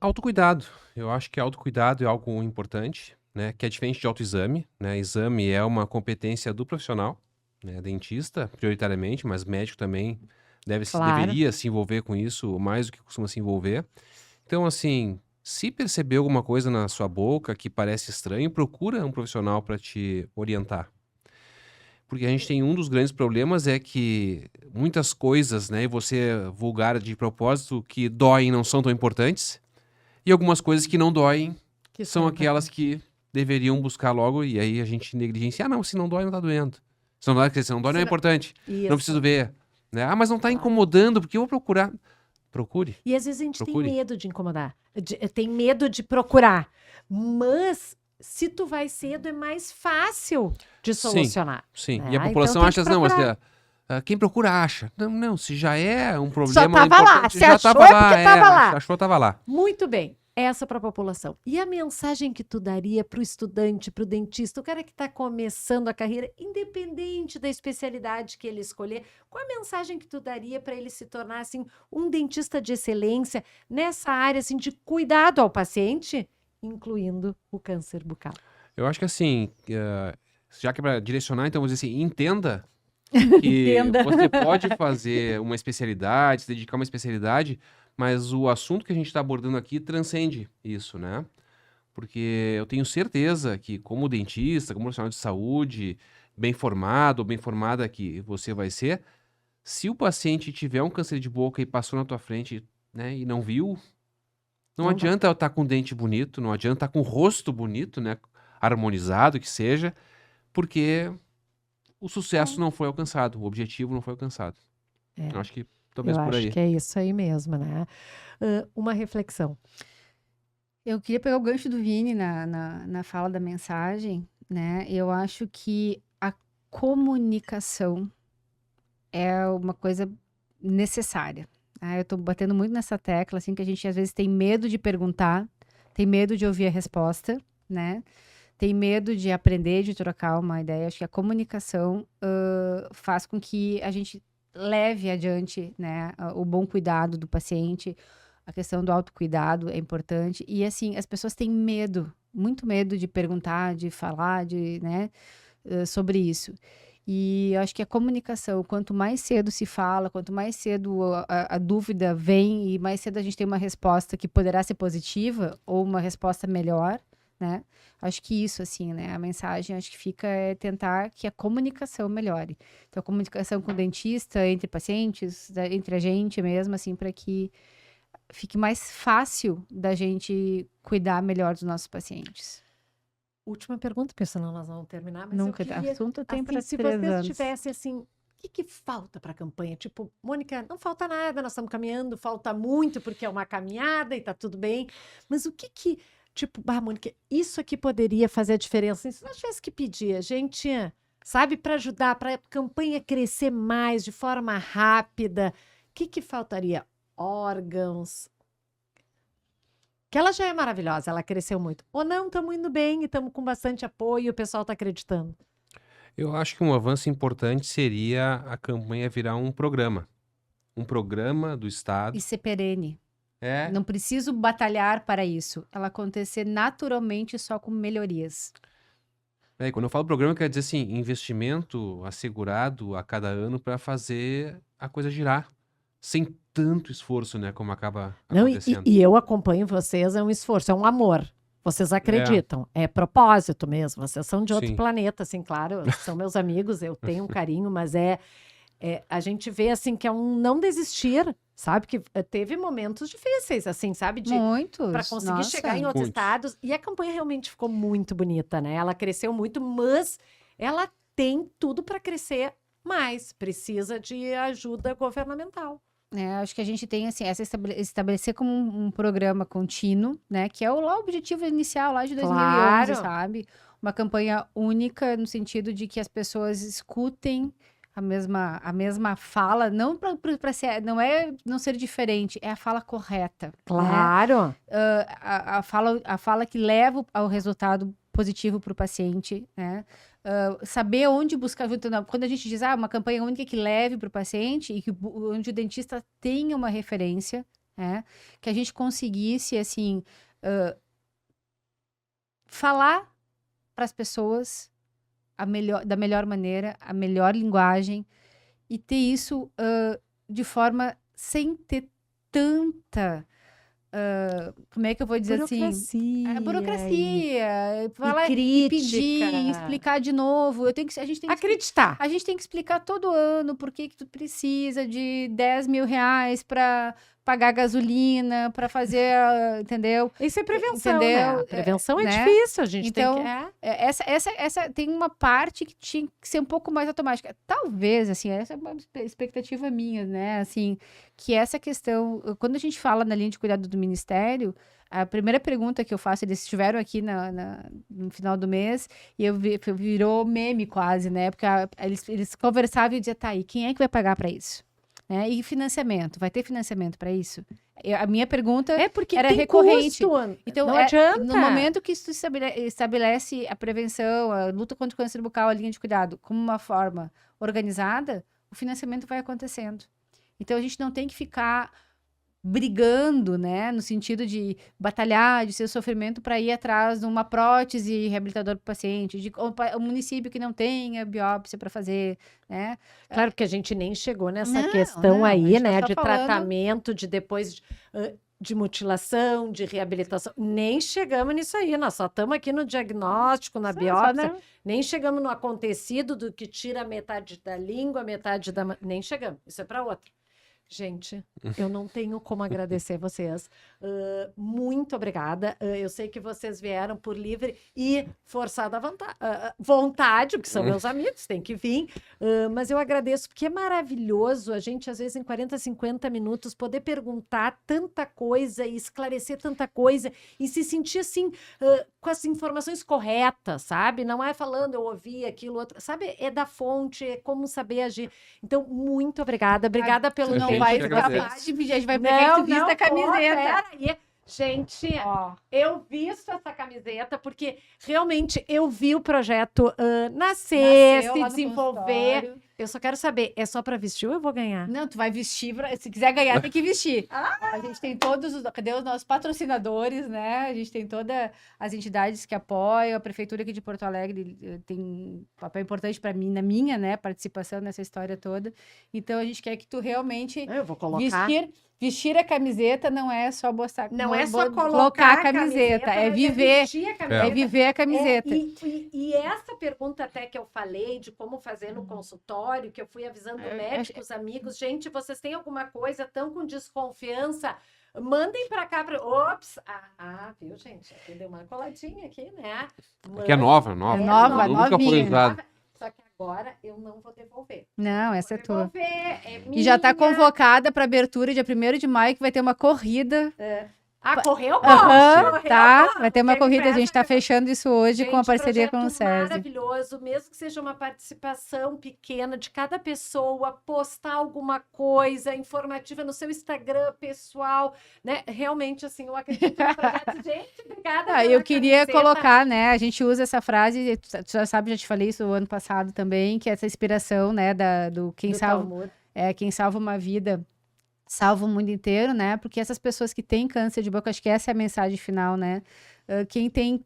Autocuidado. Eu acho que autocuidado é algo importante, né? Que é diferente de autoexame, né? Exame é uma competência do profissional, né? Dentista, prioritariamente, mas médico também Claro. deveria se envolver com isso mais do que costuma se envolver. Então, assim, Se perceber alguma coisa na sua boca que parece estranho, procura um profissional para te orientar. Porque a gente tem um dos grandes problemas é que muitas coisas, né, e você vulgar de propósito, que doem não são tão importantes, e algumas coisas que não doem Que são aquelas que deveriam buscar logo, e aí a gente negligencia. Ah, não, se não dói, não tá doendo. Se não dói, se não dói, não é importante. Isso. Não preciso ver. Né? Ah, mas não tá incomodando, porque eu vou procurar. Procure. E às vezes a gente Procure. tem medo de incomodar, tem medo de procurar. Mas se tu vai cedo, é mais fácil de Sim. solucionar. Sim. né? E a população Então tem acha, que não, mas procurar. quem procura acha. Não, não, se já é um Só problema tava lá. importante, Se já achou tava é lá. porque tava lá. Achou, tava lá. Muito bem. Essa para a população. E a mensagem que tu daria para o estudante, para o dentista, o cara que está começando a carreira, independente da especialidade que ele escolher, qual a mensagem que tu daria para ele se tornar assim, um dentista de excelência nessa área assim, de cuidado ao paciente, incluindo o câncer bucal? Eu acho que assim, já que é para direcionar, então vamos dizer assim, entenda que Entenda. você pode fazer uma especialidade, se dedicar a uma especialidade, mas o assunto que a gente está abordando aqui transcende isso, né? Porque eu tenho certeza que como dentista, como profissional de saúde, bem formado ou bem formada que você vai ser, se o paciente tiver um câncer de boca e passou na tua frente, né, e não viu, não Não adianta eu estar com um dente bonito, não adianta estar com o rosto bonito, né, harmonizado que seja, porque o sucesso não foi alcançado, o objetivo não foi alcançado. É. Eu acho que talvez Eu por acho aí. que é isso aí mesmo, né? Uma reflexão. Eu queria pegar o gancho do Vini na fala da mensagem, né? Eu acho que a comunicação é uma coisa necessária. Eu tô batendo muito nessa tecla, assim, que a gente às vezes tem medo de perguntar, tem medo de ouvir a resposta, né? Tem medo de aprender, de trocar uma ideia. Acho que a comunicação faz com que a gente leve adiante, né, o bom cuidado do paciente. A questão do autocuidado é importante. E, assim, as pessoas têm medo, muito medo de perguntar, de falar, né, sobre isso. E eu acho que a comunicação, quanto mais cedo se fala, quanto mais cedo a dúvida vem e mais cedo a gente tem uma resposta que poderá ser positiva ou uma resposta melhor, né? Acho que isso, assim, né? A mensagem, acho que fica é tentar que a comunicação melhore. Então, a comunicação com o dentista, entre pacientes, entre a gente mesmo, assim, para que fique mais fácil da gente cuidar melhor dos nossos pacientes. Última pergunta, porque senão nós vamos terminar. Mas Nunca, eu queria, assunto tem assim, para se 3 vocês anos. tivessem assim, o que falta para a campanha? Tipo, Mônica, não falta nada, nós estamos caminhando, falta muito porque é uma caminhada e tá tudo bem. Mas o que tipo, Mônica, isso aqui poderia fazer a diferença? Se nós tivesse que pedir, a gente, sabe, para ajudar, para a campanha crescer mais de forma rápida, o que faltaria? Órgãos. Que ela já é maravilhosa, ela cresceu muito. Ou não, estamos indo bem e estamos com bastante apoio e o pessoal está acreditando. Eu acho que um avanço importante seria a campanha virar um programa do Estado. E ser perene. É, Não preciso batalhar para isso. Ela acontecer naturalmente só com melhorias. quando eu falo programa, quer dizer assim, investimento assegurado a cada ano para fazer a coisa girar, sem tanto esforço, né, como acaba Não, acontecendo. e eu acompanho vocês, é um esforço, é um amor. Vocês acreditam, é propósito mesmo. Vocês são de outro Sim. planeta, assim, claro, são meus amigos, eu tenho um carinho, mas a gente vê assim que é um não desistir, sabe? Que teve momentos difíceis, assim, sabe? Muitos. Para conseguir Nossa. chegar em outros Muitos. estados. E a campanha realmente ficou muito bonita, né? Ela cresceu muito, mas ela tem tudo para crescer mais. Precisa de ajuda governamental. Acho que a gente tem, assim, essa estabelecer como um programa contínuo, né? Que é lá o objetivo inicial, lá de 2011, Claro. sabe? Uma campanha única no sentido de que as pessoas escutem a mesma fala, não para ser, não é não ser diferente, é a fala correta. Né? Claro. A fala que leva ao resultado positivo para o paciente, né? Saber onde buscar. Quando a gente diz uma campanha única que leve para o paciente e que onde o dentista tenha uma referência, né? Que a gente conseguisse assim falar para as pessoas da melhor maneira, a melhor linguagem e ter isso de forma sem ter tanta como é que eu vou dizer assim? Burocracia. Burocracia. Falar, crítica. pedir, explicar de novo. A gente tem que Acreditar. A gente tem que explicar todo ano por que tu precisa de 10 mil reais para pagar gasolina, para fazer, entendeu? Isso é prevenção, Entendeu? né? Prevenção é Né? difícil, a gente Então, tem que... Essa tem uma parte que tinha que ser um pouco mais automática. Talvez, assim, essa é uma expectativa minha, né? Assim, que essa questão, quando a gente fala na linha de cuidado do Ministério, a primeira pergunta que eu faço, eles estiveram aqui no final do mês, e virou meme quase, né? Porque eles conversavam e diziam, tá, e quem é que vai pagar para isso? Né? E financiamento? Vai ter financiamento para isso? A minha pergunta porque era tem recorrente. Custo. Então, não adianta. No momento que isso estabelece a prevenção, a luta contra o câncer bucal, a linha de cuidado, como uma forma organizada, o financiamento vai acontecendo. Então, a gente não tem que ficar brigando, né, no sentido de batalhar, de ser sofrimento para ir atrás de uma prótese reabilitador para o paciente, de um município que não tenha biópsia para fazer, né? Claro que a gente nem chegou nessa Não, questão não, a aí, gente tá né, só de falando- tratamento, de depois de mutilação, de reabilitação. Nem chegamos nisso aí, nós só estamos aqui no diagnóstico, na Só biópsia. Nem chegamos no acontecido do que tira metade da língua, metade da... Nem chegamos, isso é para outra. Gente, eu não tenho como agradecer vocês. Muito obrigada. Eu sei que vocês vieram por livre e forçada vontade, porque são meus amigos, tem que vir. Mas eu agradeço, porque é maravilhoso a gente, às vezes, em 40, 50 minutos, poder perguntar tanta coisa e esclarecer tanta coisa e se sentir, assim, com as informações corretas, sabe? Não é falando, eu ouvi aquilo, outro. Sabe? É da fonte, é como saber agir. Então, muito obrigada. Obrigada pelo não tempo. vai vai que capaz agradece. de pedir, a gente vai pegar que tu vista a camiseta. Peraí. Gente, Ó, eu visto essa camiseta porque realmente eu vi o projeto nascer, nasceu se lá no desenvolver. consultório. Eu só quero saber, é só para vestir ou eu vou ganhar? Não, tu vai vestir, se quiser ganhar, tem que vestir. A gente tem cadê os nossos patrocinadores, né? A gente tem todas as entidades que apoiam, a Prefeitura aqui de Porto Alegre tem um papel importante para mim, na minha, né, participação nessa história toda. Então, a gente quer que tu realmente Eu vou colocar. vestir a camiseta não é só Não é só colocar colocar a camiseta, é mas viver, vestir a camiseta. é viver a camiseta. E essa pergunta até que eu falei de como fazer no consultório, que eu fui avisando médicos, amigos, gente, vocês têm alguma coisa, tão com desconfiança, mandem para cá. Ops! Viu, gente? Aqui deu uma coladinha aqui, né? Que é nova. É nova, Nunca foi novinha. usada. Só que agora eu não vou devolver. Não, essa é Vou tua. devolver, é E já está minha. convocada para abertura dia 1º de maio, que vai ter uma corrida. Correu, Aham, tá? bom. Vai ter uma Quem me corrida, a gente está presta- fechando isso hoje com a Gente, parceria com o projeto SESI. maravilhoso, mesmo que seja uma participação pequena de cada pessoa, postar alguma coisa informativa no seu Instagram pessoal, né? Realmente, assim, eu acredito no projeto. Gente, obrigada. Ah, eu pela queria camiseta. colocar, né? A gente usa essa frase, tu já sabe, já te falei isso o ano passado também, que é essa inspiração, né, do quem Do salva, Talmud. quem salva uma vida salva o mundo inteiro, né? Porque essas pessoas que têm câncer de boca, acho que essa é a mensagem final, né? Quem tem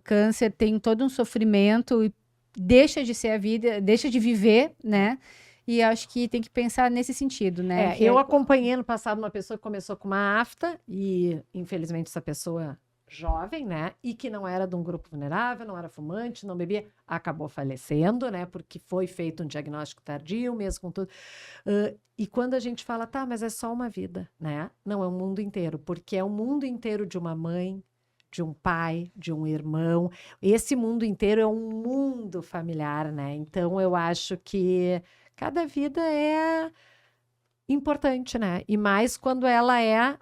câncer tem todo um sofrimento e deixa de ser a vida, deixa de viver, né? E acho que tem que pensar nesse sentido, né? Que Eu acompanhei no passado uma pessoa que começou com uma afta e, infelizmente, essa pessoa jovem, né? E que não era de um grupo vulnerável, não era fumante, não bebia, acabou falecendo, né? Porque foi feito um diagnóstico tardio, mesmo com tudo. E quando a gente fala, tá, mas é só uma vida, né? Não, é um mundo inteiro, porque é o mundo inteiro de uma mãe, de um pai, de um irmão. Esse mundo inteiro é um mundo familiar, né? Então, eu acho que cada vida é importante, né? E mais quando ela é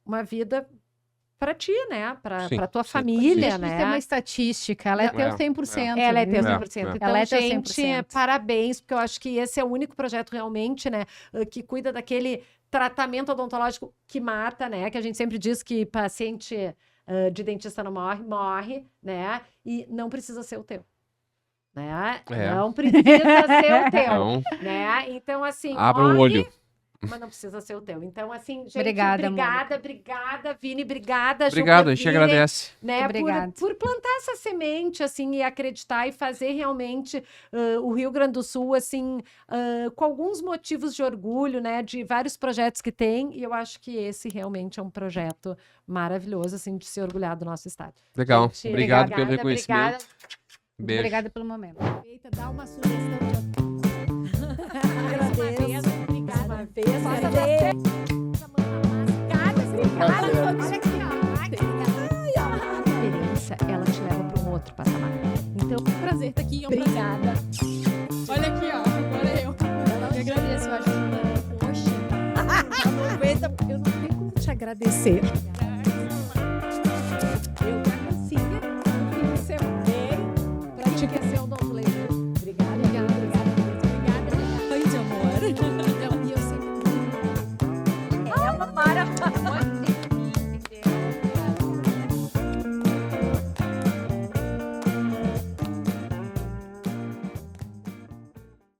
uma vida para ti, né? Para Sim, tua sim. família, deixa de né? ser uma estatística, ela é teu 100%. Ela é viu? teu É, 100%. é. Então, Ela é teu gente, 100%. parabéns, porque eu acho que esse é o único projeto realmente, né, que cuida daquele tratamento odontológico que mata, né? Que a gente sempre diz que paciente de dentista não morre, né? E não precisa ser o teu. Né? É. Não precisa ser o teu. Então, Né? Então, assim, abra o morre, olho. mas não precisa ser o teu. Então, assim, gente, Obrigada, obrigada, Vini, obrigada, Ju, Obrigado, por a gente virem, agradece. né, Obrigada. por plantar essa semente, assim, e acreditar e fazer realmente o Rio Grande do Sul, assim, com alguns motivos de orgulho, né, de vários projetos que tem, e eu acho que esse realmente é um projeto maravilhoso, assim, de se orgulhar do nosso estado. Legal. Gente, Obrigado obrigada, pelo reconhecimento. Beijo. Obrigada pelo momento. Aproveita, dá uma sugestão de Agradeço. Obrigada. Uma vez, Posso agradeço. Olha aqui, ó. A experiência, ela te leva para um outro patamar. Então, É um prazer estar aqui. É um prazer. obrigada. Olha aqui, ó. Agora eu. Eu agradeço a ajuda. Poxa. Aproveita. Eu não tenho como te agradecer.